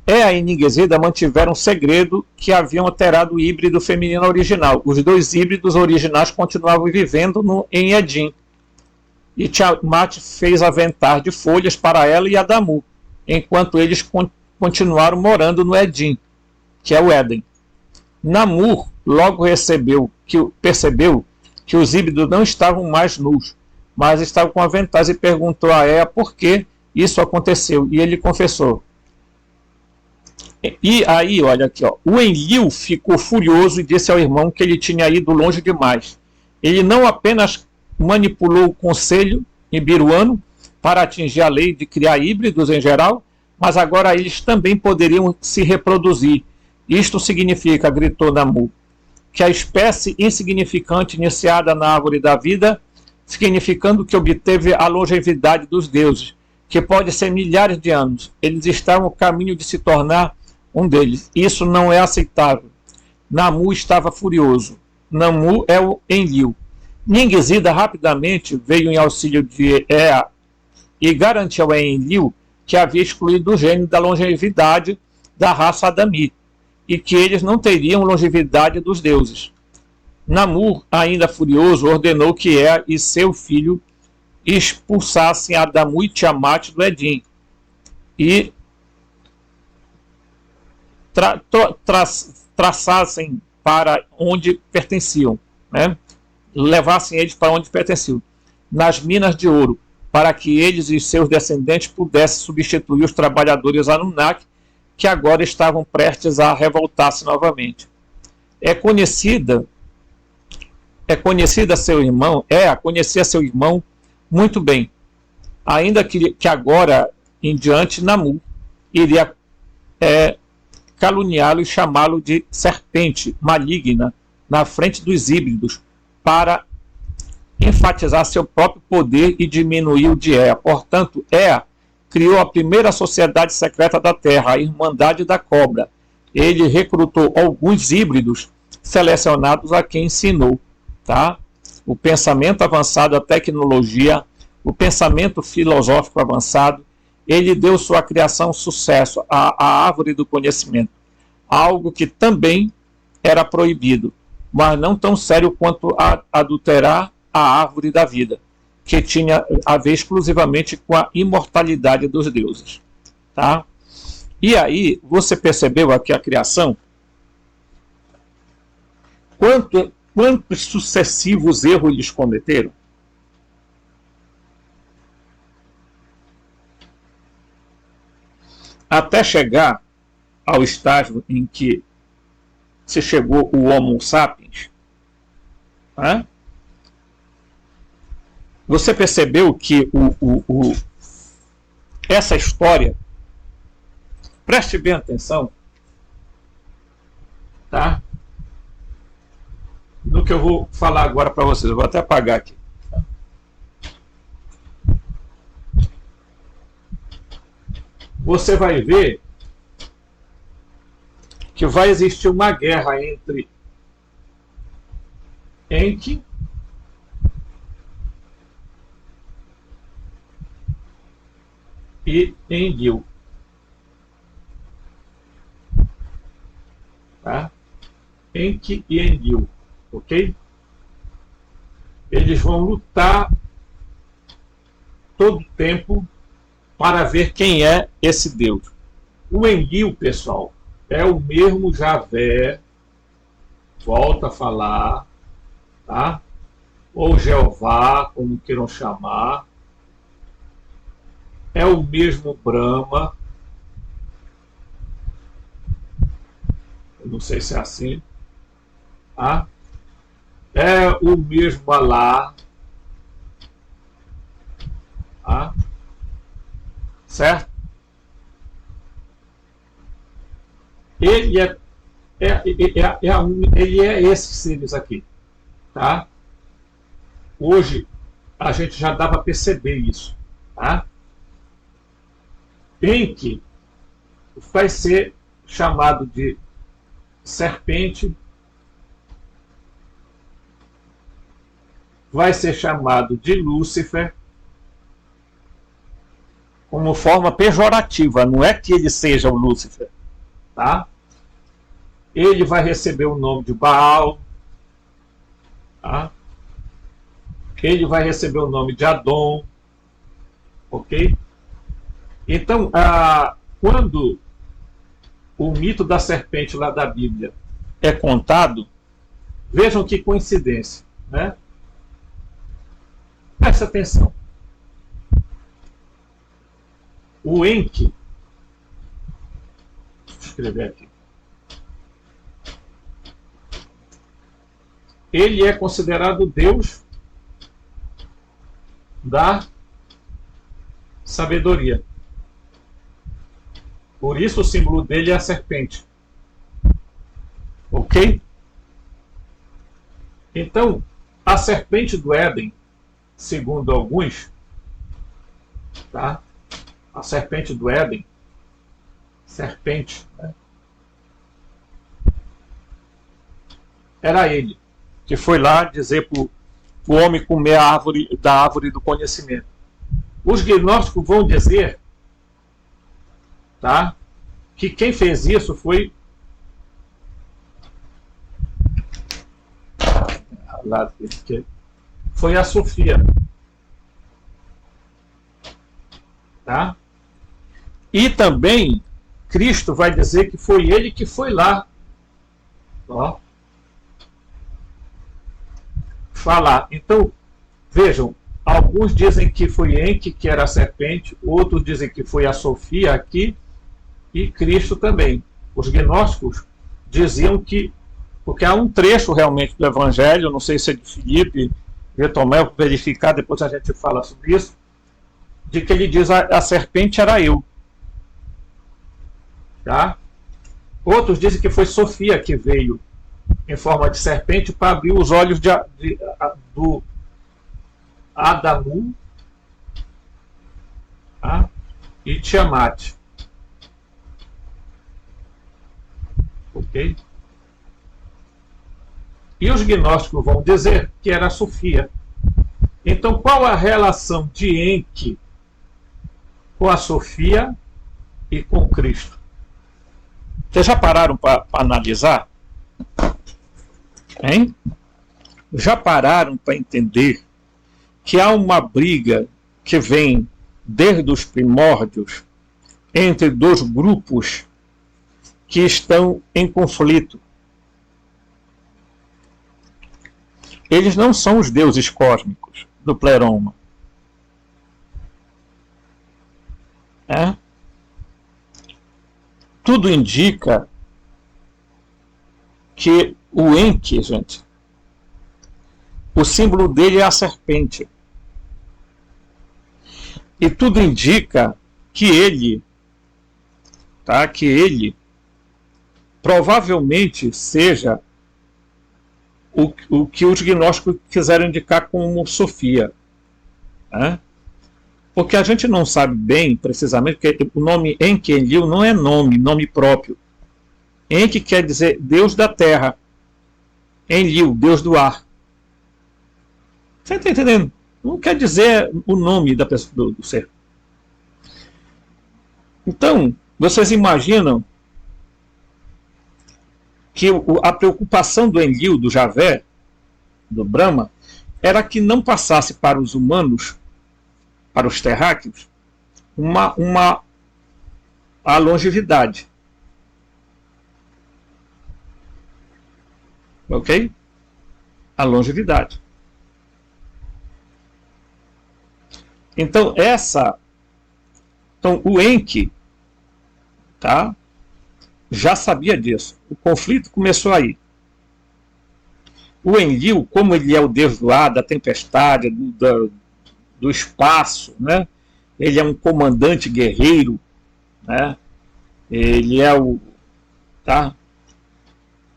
Ea e Ningizida mantiveram um segredo que haviam alterado o híbrido feminino original. Os 2 híbridos originais continuavam vivendo em Edim. E Tiamat fez aventar de folhas para ela e Adamu, enquanto eles continuaram morando no Edim, que é o Éden. Namur logo percebeu que os híbridos não estavam mais nus, mas estavam com aventais, e perguntou a Ea por que isso aconteceu. E ele confessou. E aí, olha aqui, ó, o Enlil ficou furioso e disse ao irmão que ele tinha ido longe demais. Ele não apenas manipulou o conselho ibiruano para atingir a lei de criar híbridos em geral, mas agora eles também poderiam se reproduzir. Isto significa, gritou Namu, que a espécie insignificante iniciada na árvore da vida, significando que obteve a longevidade dos deuses, que pode ser milhares de anos. Eles estão no caminho de se tornar um deles. Isso não é aceitável. Namu estava furioso. Namu é o Enlil. Ningizida rapidamente veio em auxílio de Ea e garantiu a Enlil que havia excluído o gene da longevidade da raça Adami e que eles não teriam longevidade dos deuses. Namur, ainda furioso, ordenou que Ea e seu filho expulsassem Adamu e Tiamat do Edim e traçassem para onde pertenciam, né? Levassem eles para onde pertenciam, nas minas de ouro, para que eles e seus descendentes pudessem substituir os trabalhadores Anunnaki, que agora estavam prestes a revoltar-se novamente. Conhecia seu irmão muito bem, ainda que agora em diante Namu iria caluniá-lo e chamá-lo de serpente maligna na frente dos híbridos, para enfatizar seu próprio poder e diminuir o de Ea. Portanto, Ea criou a primeira sociedade secreta da Terra, a Irmandade da Cobra. Ele recrutou alguns híbridos selecionados a quem ensinou, tá? O pensamento avançado, a tecnologia, o pensamento filosófico avançado. Ele deu sua criação sucesso, a árvore do conhecimento, algo que também era proibido, mas não tão sério quanto adulterar a árvore da vida, que tinha a ver exclusivamente com a imortalidade dos deuses, tá? E aí, você percebeu aqui a criação? Quantos sucessivos erros eles cometeram? Até chegar ao estágio em que se chegou o Homo sapiens, né? Você percebeu que essa história, preste bem atenção, tá? No que eu vou falar agora para vocês. Eu vou até apagar aqui. Você vai ver que vai existir uma guerra entre Enki e Enlil, tá? Enki e Enlil, ok? Eles vão lutar todo o tempo para ver quem é esse Deus. O Enlil, pessoal, é o mesmo Javé, volta a falar, tá? Ou Jeová, como queiram chamar. É o mesmo Brahma. Eu não sei se é assim. Tá? É o mesmo Alá. Tá? Certo? Ele ele é esses seres aqui, tá? Hoje a gente já dá para perceber isso, tá? Enki vai ser chamado de serpente, vai ser chamado de Lúcifer, como forma pejorativa, não é que ele seja o Lúcifer, tá? Ele vai receber o nome de Baal, tá? Ele vai receber o nome de Adon, ok? Então, quando o mito da serpente lá da Bíblia é contado, vejam que coincidência, né? Presta atenção. O Enki, deixa eu escrever aqui, ele é considerado Deus da sabedoria. Por isso o símbolo dele é a serpente. Ok? Então, a serpente do Éden, segundo alguns, tá? A serpente do Éden, serpente, né? Era ele, que foi lá dizer para o homem comer a árvore do conhecimento. Os gnósticos vão dizer, tá, que quem fez isso foi a Sofia, tá? E também Cristo vai dizer que foi ele que foi lá, ó, falar. Então, vejam, Alguns dizem que foi Enki, que era a serpente, outros dizem que foi a Sofia aqui, e Cristo também. Os gnósticos diziam que, porque há um trecho realmente do Evangelho, não sei se é de Filipe, de Tomé, verificar, depois a gente fala sobre isso, de que ele diz a serpente era eu. Tá? Outros dizem que foi Sofia que veio em forma de serpente para abrir os olhos do Adamu, tá? E Tiamat. Ok? E os gnósticos vão dizer que era Sofia. Então, qual a relação de Enki com a Sofia e com Cristo? Vocês já pararam para analisar? Hein? Já pararam para entender que há uma briga que vem desde os primórdios entre dois grupos que estão em conflito? Eles não são os deuses cósmicos do pleroma. Tudo indica que o Enki, gente, o símbolo dele é a serpente. E tudo indica que ele, tá, que ele provavelmente seja o que os gnósticos quiseram indicar como Sofia. Né? Porque a gente não sabe bem, precisamente, porque o nome Enki-Enlil não é nome próprio. Enki quer dizer Deus da terra. Enlil, Deus do ar. Você está entendendo? Não quer dizer o nome da pessoa, do ser. Então, vocês imaginam que a preocupação do Enlil, do Javé, do Brahma, era que não passasse para os humanos, para os terráqueos, a longevidade. Ok? A longevidade. Então, o Enki, tá, já sabia disso. O conflito começou aí. O Enlil, como ele é o deus do ar, da tempestade, do espaço, né? Ele é um comandante guerreiro, né? Ele é o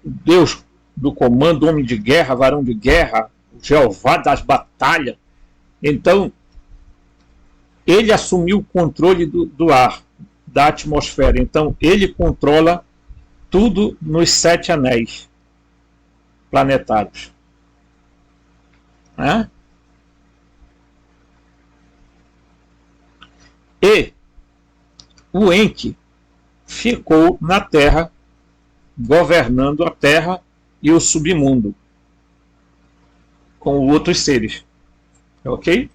deus do comando, homem de guerra, varão de guerra, o Jeová das batalhas. Então, ele assumiu o controle do ar, da atmosfera. Então, ele controla tudo nos 7 anéis planetários. Né? E o Enki ficou na Terra, governando a Terra e o submundo, com outros seres. Ok?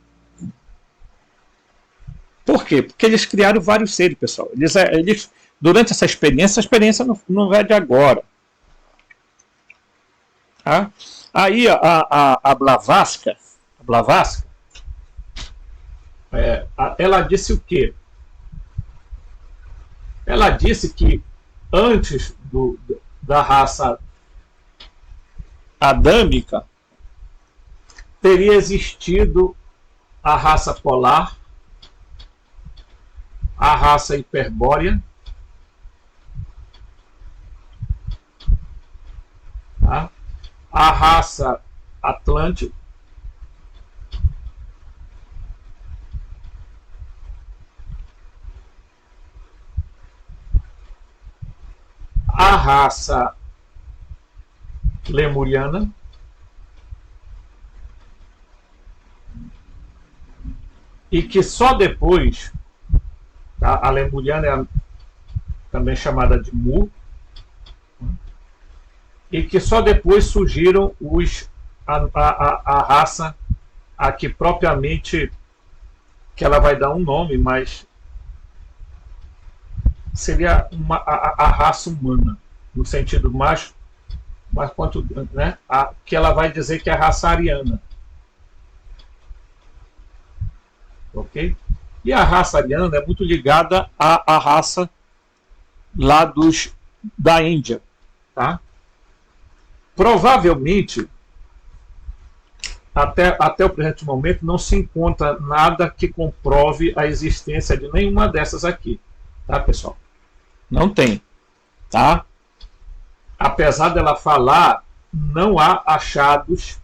Por quê? Porque eles criaram vários seres, pessoal. Eles durante essa experiência, a experiência não é de agora. Tá? Aí a Blavatsky, ela disse o quê? Ela disse que antes da raça adâmica teria existido a raça polar, a raça hiperbórea, tá? A raça atlântica, a raça lemuriana, e que só depois, tá? A lemuriana é também chamada de Mu, e que só depois surgiram a raça aqui propriamente, que ela vai dar um nome, mas seria a raça humana, no sentido mais quanto, né? Que ela vai dizer que é a raça ariana. ok? E a raça ariana é muito ligada à raça lá da Índia, tá? Provavelmente, até o presente momento, não se encontra nada que comprove a existência de nenhuma dessas aqui, tá, pessoal? Não tem, tá? Apesar dela falar, não há achados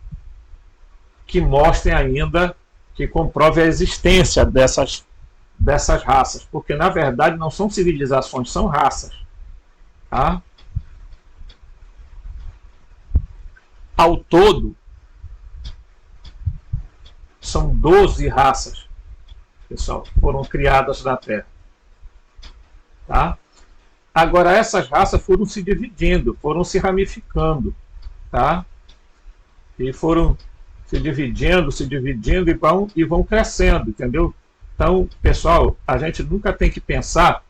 que mostrem ainda, que comprove a existência dessas raças, porque na verdade não são civilizações, são raças, tá? Ao todo, são 12 raças, pessoal, que foram criadas na Terra, tá? Agora, essas raças foram se dividindo, foram se ramificando, tá? E foram se dividindo e vão crescendo, entendeu? Então, pessoal, a gente nunca tem que pensar,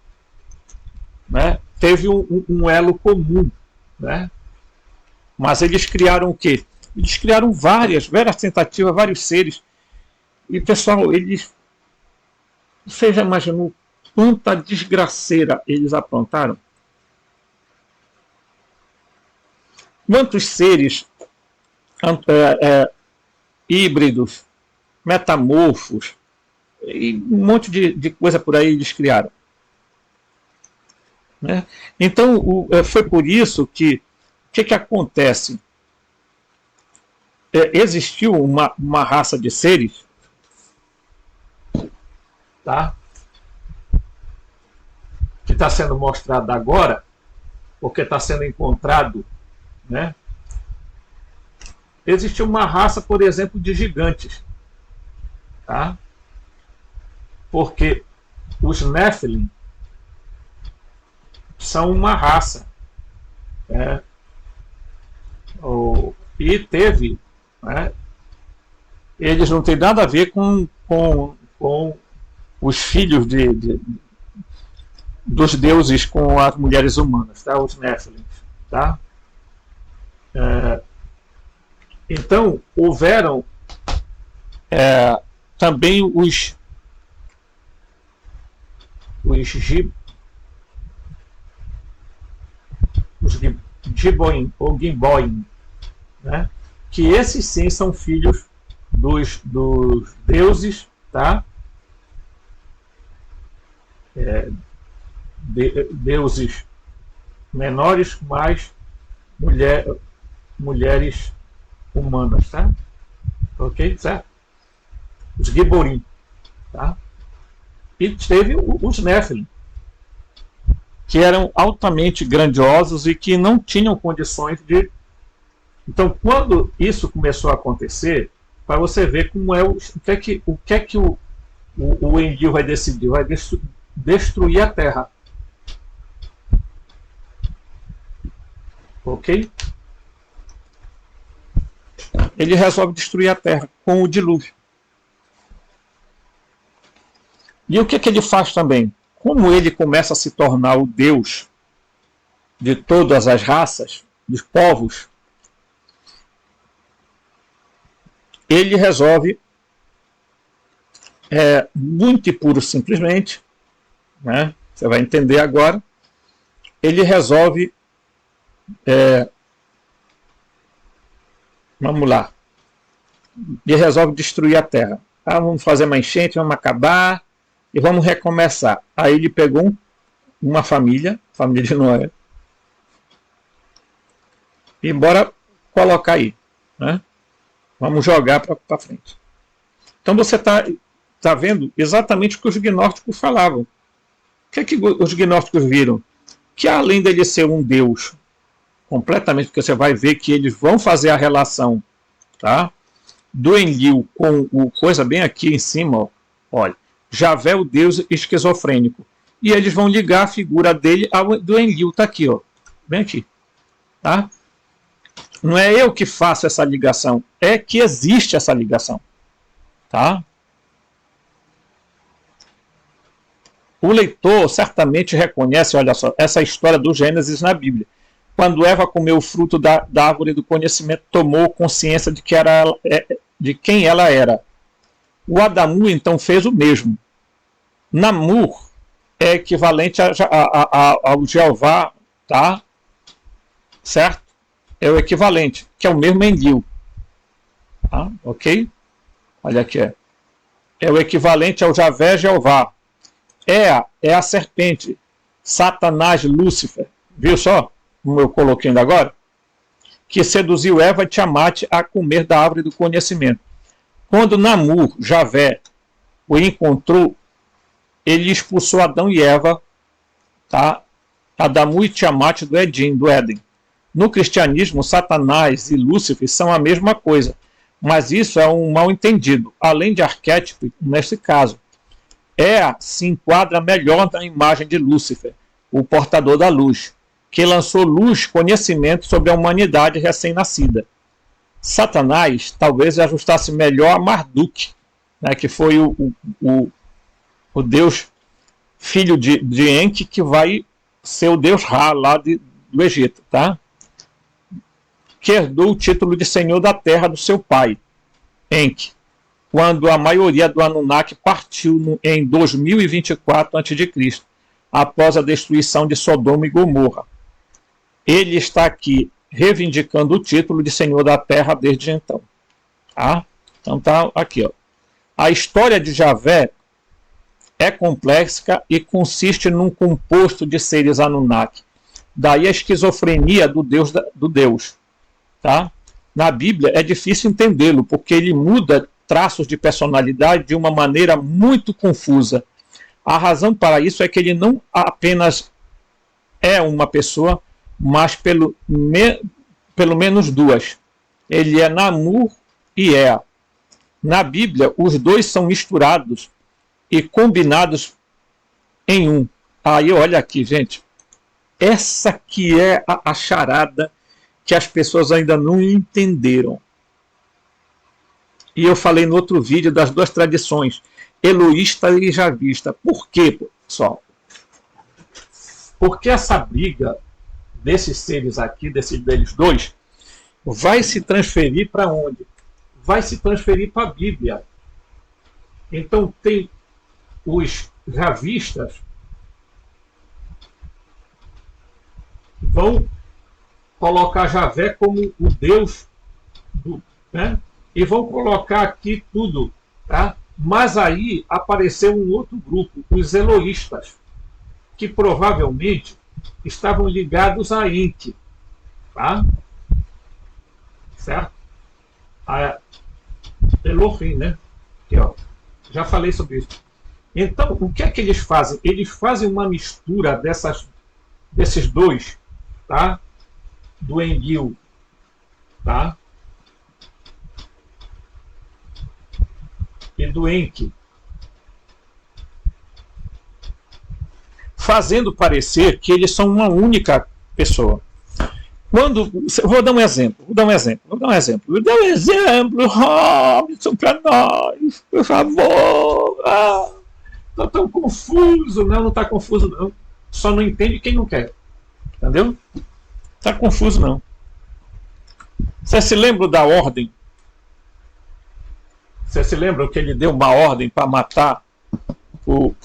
né? Teve um elo comum, né? Mas eles criaram o quê? Eles criaram várias tentativas, vários seres. E, pessoal, você já imaginou quanta desgraceira eles aprontaram? Quantos seres híbridos, metamorfos, e um monte de coisa por aí eles criaram, né? Então, foi por isso que o que acontece? Existiu uma raça de seres, tá? Que está sendo mostrada agora, porque está sendo encontrado, né? Existiu uma raça, por exemplo, de gigantes, tá? Porque os Nephilim são uma raça, né? E teve, né? Eles não têm nada a ver com os filhos dos deuses com as mulheres humanas, tá? Os Nephilim, tá? Então, houveram também os Giboim ou Gimboim, né? Que esses sim são filhos dos deuses, tá? Deuses menores, mais mulheres humanas, tá? Ok? Certo? Os Giborim, tá? E teve os Nephilim, que eram altamente grandiosos e que não tinham condições de... Então, quando isso começou a acontecer, para você ver como o que é que o Enlil vai decidir, vai destruir a Terra. Ok? Ele resolve destruir a Terra com o dilúvio. E o que ele faz também? Como ele começa a se tornar o Deus de todas as raças, dos povos, ele resolve, muito e puro simplesmente, né? Você vai entender agora, ele resolve, vamos lá, ele resolve destruir a Terra. Vamos fazer uma enchente, vamos acabar e vamos recomeçar. Aí ele pegou uma família de Noé, e bora colocar aí, né? Vamos jogar para frente. Então você está vendo exatamente o que os gnósticos falavam. O que os gnósticos viram? Que além dele ser um Deus completamente, porque você vai ver que eles vão fazer a relação, tá? Do Enlil com o coisa bem aqui em cima, ó, olha, Javé, o Deus esquizofrênico. E eles vão ligar a figura dele ao do Enlil, está aqui, ó, bem aqui, tá? Não é eu que faço essa ligação, é que existe essa ligação, tá? O leitor certamente reconhece, olha só, essa história do Gênesis na Bíblia. Quando Eva comeu o fruto da árvore do conhecimento, tomou consciência de quem ela era. O Adamu, então, fez o mesmo. Namur é equivalente ao Jeová, tá? Certo? É o equivalente, que é o mesmo Enlil. Tá? Ok? Olha aqui. É o equivalente ao Javé Jeová. É a serpente. Satanás, Lúcifer. Viu só? Como eu coloquei ainda agora? Que seduziu Eva e Tiamat a comer da árvore do conhecimento. Quando Namur, Javé, o encontrou, ele expulsou Adão e Eva, tá? Adamu e Tiamat do Éden. No cristianismo, Satanás e Lúcifer são a mesma coisa, mas isso é um mal entendido, além de arquétipo nesse caso. Se enquadra melhor na imagem de Lúcifer, o portador da luz, que lançou luz, conhecimento sobre a humanidade recém-nascida. Satanás talvez ajustasse melhor a Marduk, né, que foi o deus filho de Enki, que vai ser o deus Ra lá do Egito, tá? Que herdou o título de senhor da terra do seu pai, Enki, quando a maioria do Anunnaki partiu em 2024 a.C., após a destruição de Sodoma e Gomorra. Ele está aqui reivindicando o título de senhor da terra desde então. Tá? Então tá aqui. Ó. A história de Javé é complexa e consiste num composto de seres Anunnaki. Daí a esquizofrenia do Deus. Tá? Na Bíblia é difícil entendê-lo, porque ele muda traços de personalidade de uma maneira muito confusa. A razão para isso é que ele não apenas é uma pessoa, mas pelo menos duas. Ele é Namur e Ea. Na Bíblia, os dois são misturados e combinados em um. Aí, olha aqui, gente. Essa que é a charada que as pessoas ainda não entenderam. E eu falei no outro vídeo das duas tradições, eloísta e javista. Por quê, pessoal? Porque essa briga desses seres aqui, deles dois, vai se transferir para onde? Vai se transferir para a Bíblia. Então tem os javistas vão colocar Javé como o Deus né? E vão colocar aqui tudo, tá? Mas aí apareceu um outro grupo, os eloístas, que provavelmente estavam ligados a Enki, tá? Certo? A Elohim, né? Aqui, ó. Já falei sobre isso. Então, o que é que eles fazem? Eles fazem uma mistura desses dois, tá? Do Enlil, tá? E do Enki, fazendo parecer que eles são uma única pessoa. Vou dar um exemplo, Robson, para nós, por favor. Estou tão confuso. Não está confuso, não. Só não entende quem não quer. Entendeu? Está confuso, não. Você se lembra da ordem? Você se lembra que ele deu uma ordem para matar,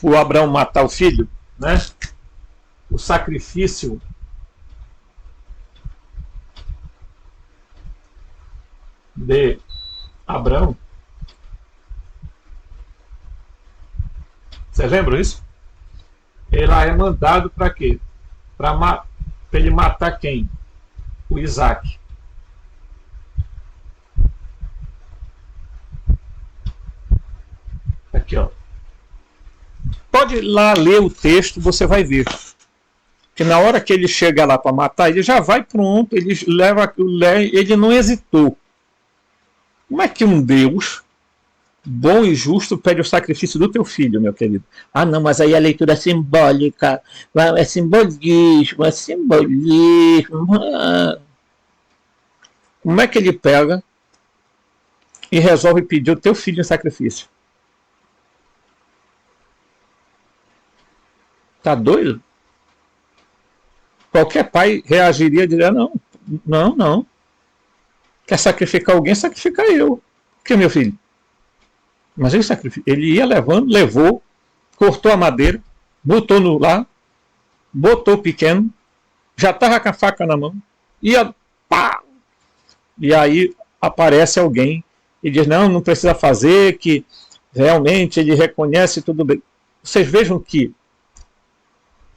para Abraão matar o filho? Né? O sacrifício de Abraão. Vocês lembram isso? Ele é mandado para quê? Para ele matar quem? O Isaac. Aqui, ó. Pode ir lá ler o texto, você vai ver. Que na hora que ele chega lá para matar, ele já vai pronto, ele não hesitou. Como é que um Deus bom e justo pede o sacrifício do teu filho, meu querido? Ah, não, mas aí a leitura é simbólica, é simbolismo. Como é que ele pega e resolve pedir o teu filho em sacrifício? Tá doido? Qualquer pai reagiria e diria, não. Quer sacrificar alguém, sacrifica eu. Por que, meu filho? Mas ele ia levando, levou, cortou a madeira, botou no lá, botou o pequeno, já estava com a faca na mão, ia pá! E aí aparece alguém e diz, não precisa fazer, que realmente ele reconhece tudo bem. Vocês vejam que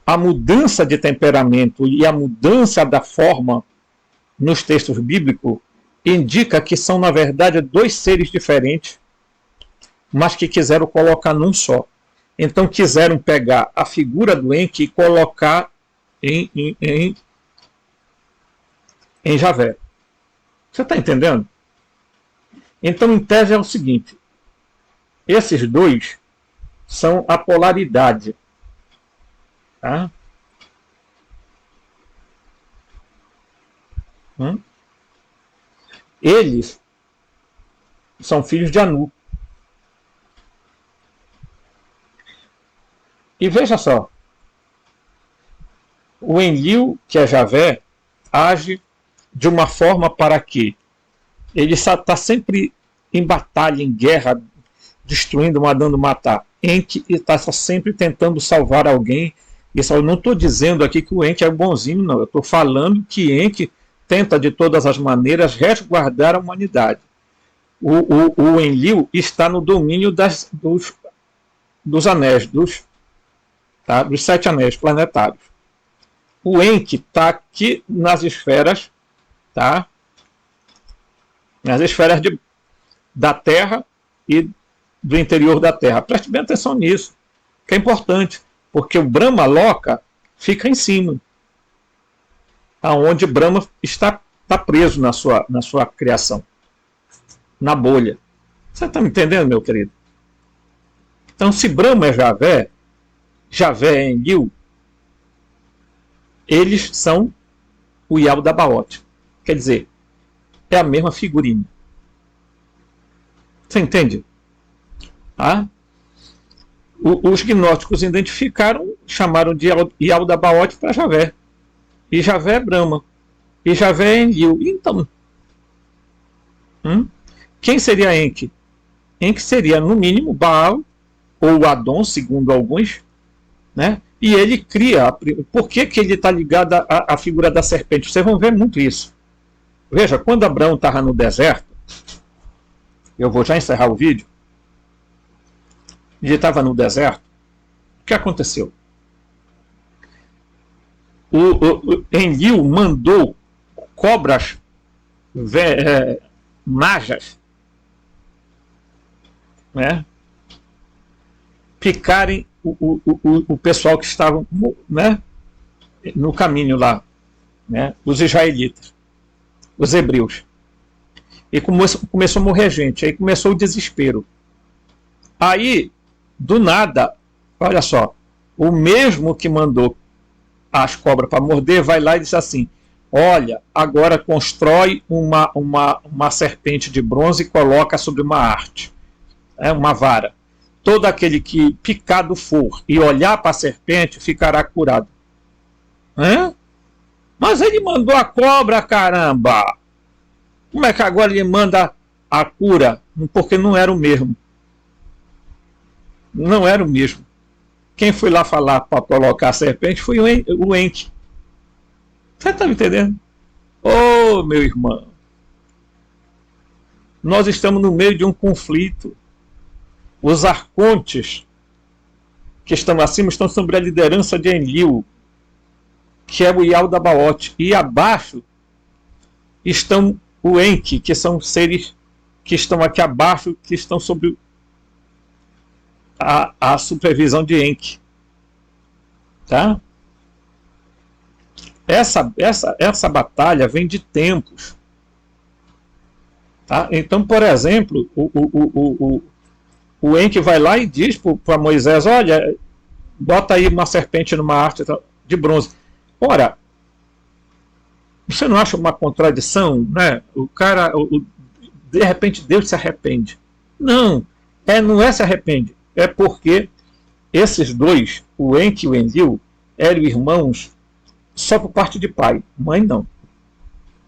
a mudança de temperamento e a mudança da forma nos textos bíblicos indica que são, na verdade, dois seres diferentes, mas que quiseram colocar num só. Então quiseram pegar a figura do Enki e colocar em Javé. Você está entendendo? Então, em tese, é o seguinte: esses dois são a polaridade. Tá? Eles são filhos de Anu. E veja só, o Enlil, que é Javé, age de uma forma para que ele está sempre em batalha, em guerra, destruindo, mandando matar. Enki está sempre tentando salvar alguém. Isso eu não estou dizendo aqui que o Enki é bonzinho, não. Eu estou falando que Enki tenta de todas as maneiras resguardar a humanidade. O Enlil está no domínio dos anéis, dos 7 anéis planetários. O Enki está aqui nas esferas, tá? Nas esferas da Terra e do interior da Terra. Preste bem atenção nisso, que é importante, porque o Brahma Loka fica em cima, aonde Brahma está preso na sua criação, na bolha. Você está me entendendo, meu querido? Então, se Brahma é Javé, Javé é Enlil, eles são o Yaldabaoth. Quer dizer, é a mesma figurinha. Você entende? Ah? Os gnósticos identificaram, chamaram de Yaldabaoth para Javé. E Javé é Brahma. E Javé é Enlil. Então, quem seria Enki? Enki seria, no mínimo, Baal ou Adon, segundo alguns, né? E ele cria. Por que ele está ligado à figura da serpente? Vocês vão ver muito isso. Veja, quando Abraão estava no deserto, eu vou já encerrar o vídeo, ele estava no deserto, o que aconteceu? O Enlil mandou cobras majas, né, picarem o pessoal que estava, né, no caminho lá, né, os israelitas, os hebreus. E começou a morrer gente. Aí começou o desespero. Aí, do nada, olha só, o mesmo que mandou as cobras para morder, vai lá e diz assim: olha, agora constrói uma serpente de bronze e coloca sobre uma arte, uma vara. Todo aquele que picado for e olhar para a serpente ficará curado. Mas ele mandou a cobra, caramba! Como é que agora ele manda a cura? Porque não era o mesmo. Não era o mesmo. Quem foi lá falar para colocar a serpente foi o Enki. Você está me entendendo? Ô, meu irmão, nós estamos no meio de um conflito. Os arcontes que estão acima estão sob a liderança de Enlil, que é o Yaldabaoth, e abaixo estão o Enki, que são seres que estão aqui abaixo, que estão sob a supervisão de Enki. Tá? Essa batalha vem de tempos. Tá? Então, por exemplo, o Enki vai lá e diz para Moisés: olha, bota aí uma serpente numa arte de bronze. Ora, você não acha uma contradição, né? O cara, de repente Deus se arrepende. Não é se arrepende. É porque esses dois, o Enki e o Enlil, eram irmãos só por parte de pai. Mãe não.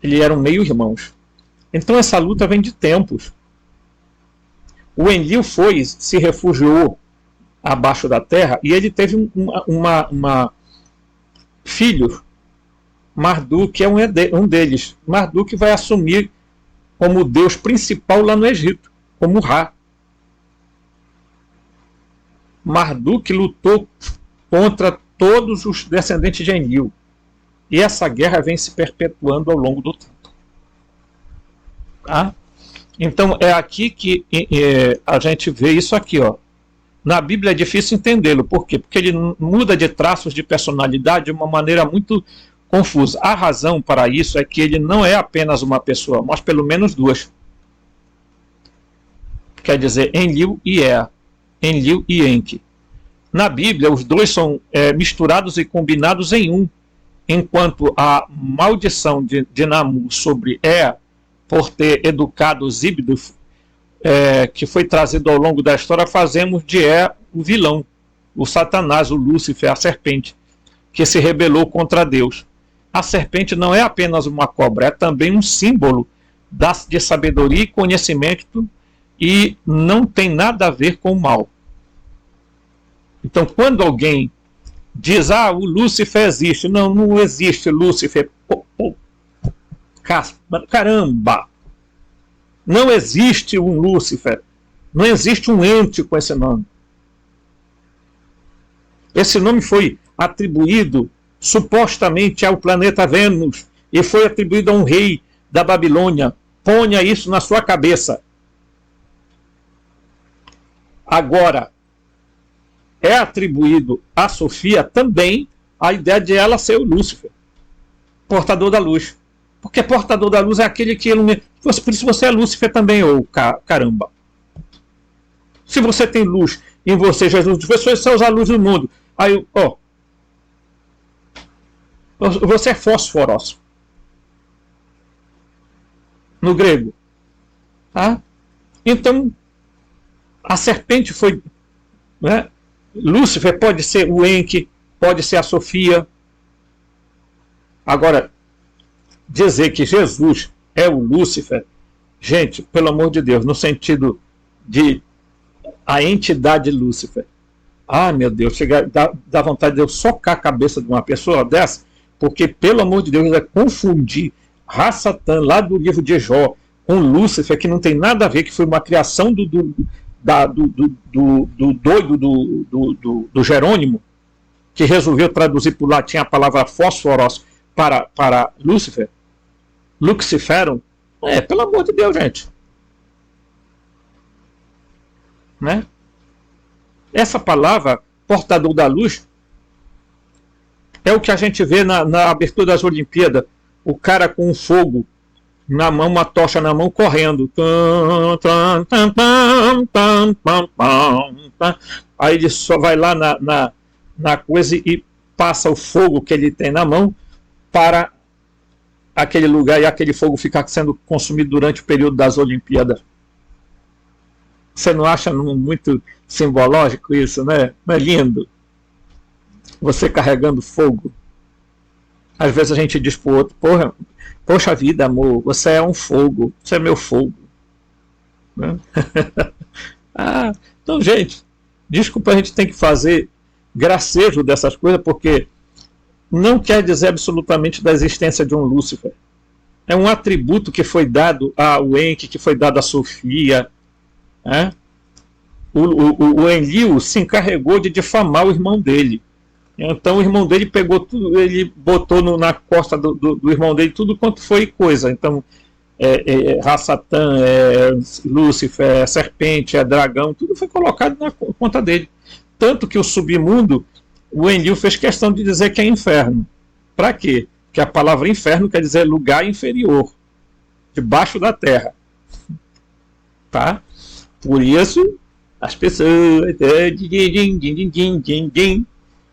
Eles eram meio irmãos. Então essa luta vem de tempos. O Enlil se refugiou abaixo da terra e ele teve uma filho, Marduk é um deles. Marduk vai assumir como deus principal lá no Egito, como Ra. Marduk lutou contra todos os descendentes de Enlil. E essa guerra vem se perpetuando ao longo do tempo. Tá? Então é aqui que a gente vê isso aqui, ó. Na Bíblia é difícil entendê-lo. Por quê? Porque ele muda de traços de personalidade de uma maneira muito confusa. A razão para isso é que ele não é apenas uma pessoa, mas pelo menos duas. Quer dizer, Enlil e Ea. Enlil e Enki. Na Bíblia, os dois são misturados e combinados em um, enquanto a maldição de Namu sobre Ea, por ter educado Zíbido, que foi trazido ao longo da história, fazemos de Ea o vilão, o Satanás, o Lúcifer, a serpente, que se rebelou contra Deus. A serpente não é apenas uma cobra, é também um símbolo de sabedoria e conhecimento e não tem nada a ver com o mal. Então, quando alguém diz, o Lúcifer existe, não existe Lúcifer, caramba, não existe um Lúcifer, não existe um ente com esse nome. Esse nome foi atribuído supostamente ao planeta Vênus e foi atribuído a um rei da Babilônia. Ponha isso na sua cabeça. Agora, é atribuído a Sofia também a ideia de ela ser o Lúcifer, portador da luz. Porque portador da luz é aquele que ilumina. Por isso você é Lúcifer também, ou caramba. Se você tem luz em você, Jesus, você é a luz do mundo. Aí, você é fósforos. No grego. Tá? Então, a serpente foi... Né? Lúcifer pode ser o Enki, pode ser a Sofia. Agora, dizer que Jesus é o Lúcifer, gente, pelo amor de Deus, no sentido de a entidade Lúcifer. Meu Deus, dá vontade de eu socar a cabeça de uma pessoa dessa, porque, pelo amor de Deus, é confundir Ra-Satã, lá do livro de Jó, com Lúcifer, que não tem nada a ver, que foi uma criação do doido do Jerônimo, que resolveu traduzir por latim a palavra fósforos para Lúcifer, Luciferum. Pelo amor de Deus, gente. Né? Essa palavra, portador da luz, é o que a gente vê na abertura das Olimpíadas, o cara com um fogo na mão, uma tocha na mão, correndo. Aí ele só vai lá na coisa e passa o fogo que ele tem na mão para aquele lugar e aquele fogo ficar sendo consumido durante o período das Olimpíadas. Você não acha muito simbológico isso, né? Não é lindo? Você carregando fogo. Às vezes a gente diz pro outro, poxa vida, amor, você é um fogo, você é meu fogo. Né? Então, gente, desculpa, a gente tem que fazer gracejo dessas coisas, porque não quer dizer absolutamente da existência de um Lúcifer. É um atributo que foi dado ao Enki, que foi dado a Sofia. Né? O Enlil se encarregou de difamar o irmão dele. Então o irmão dele pegou tudo, ele botou na costa do irmão dele tudo quanto foi coisa. Então Ra-Satã, Lúcifer, serpente, dragão, tudo foi colocado na conta dele. Tanto que o submundo, o Enlil fez questão de dizer que é inferno. Para quê? Porque a palavra inferno quer dizer lugar inferior, debaixo da terra. Tá? Por isso, as pessoas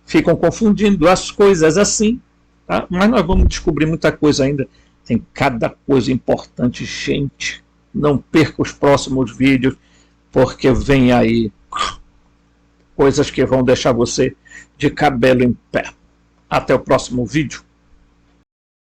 ficam confundindo as coisas assim. Tá? Mas nós vamos descobrir muita coisa ainda. Tem cada coisa importante, gente. Não perca os próximos vídeos, porque vem aí coisas que vão deixar você de cabelo em pé. Até o próximo vídeo.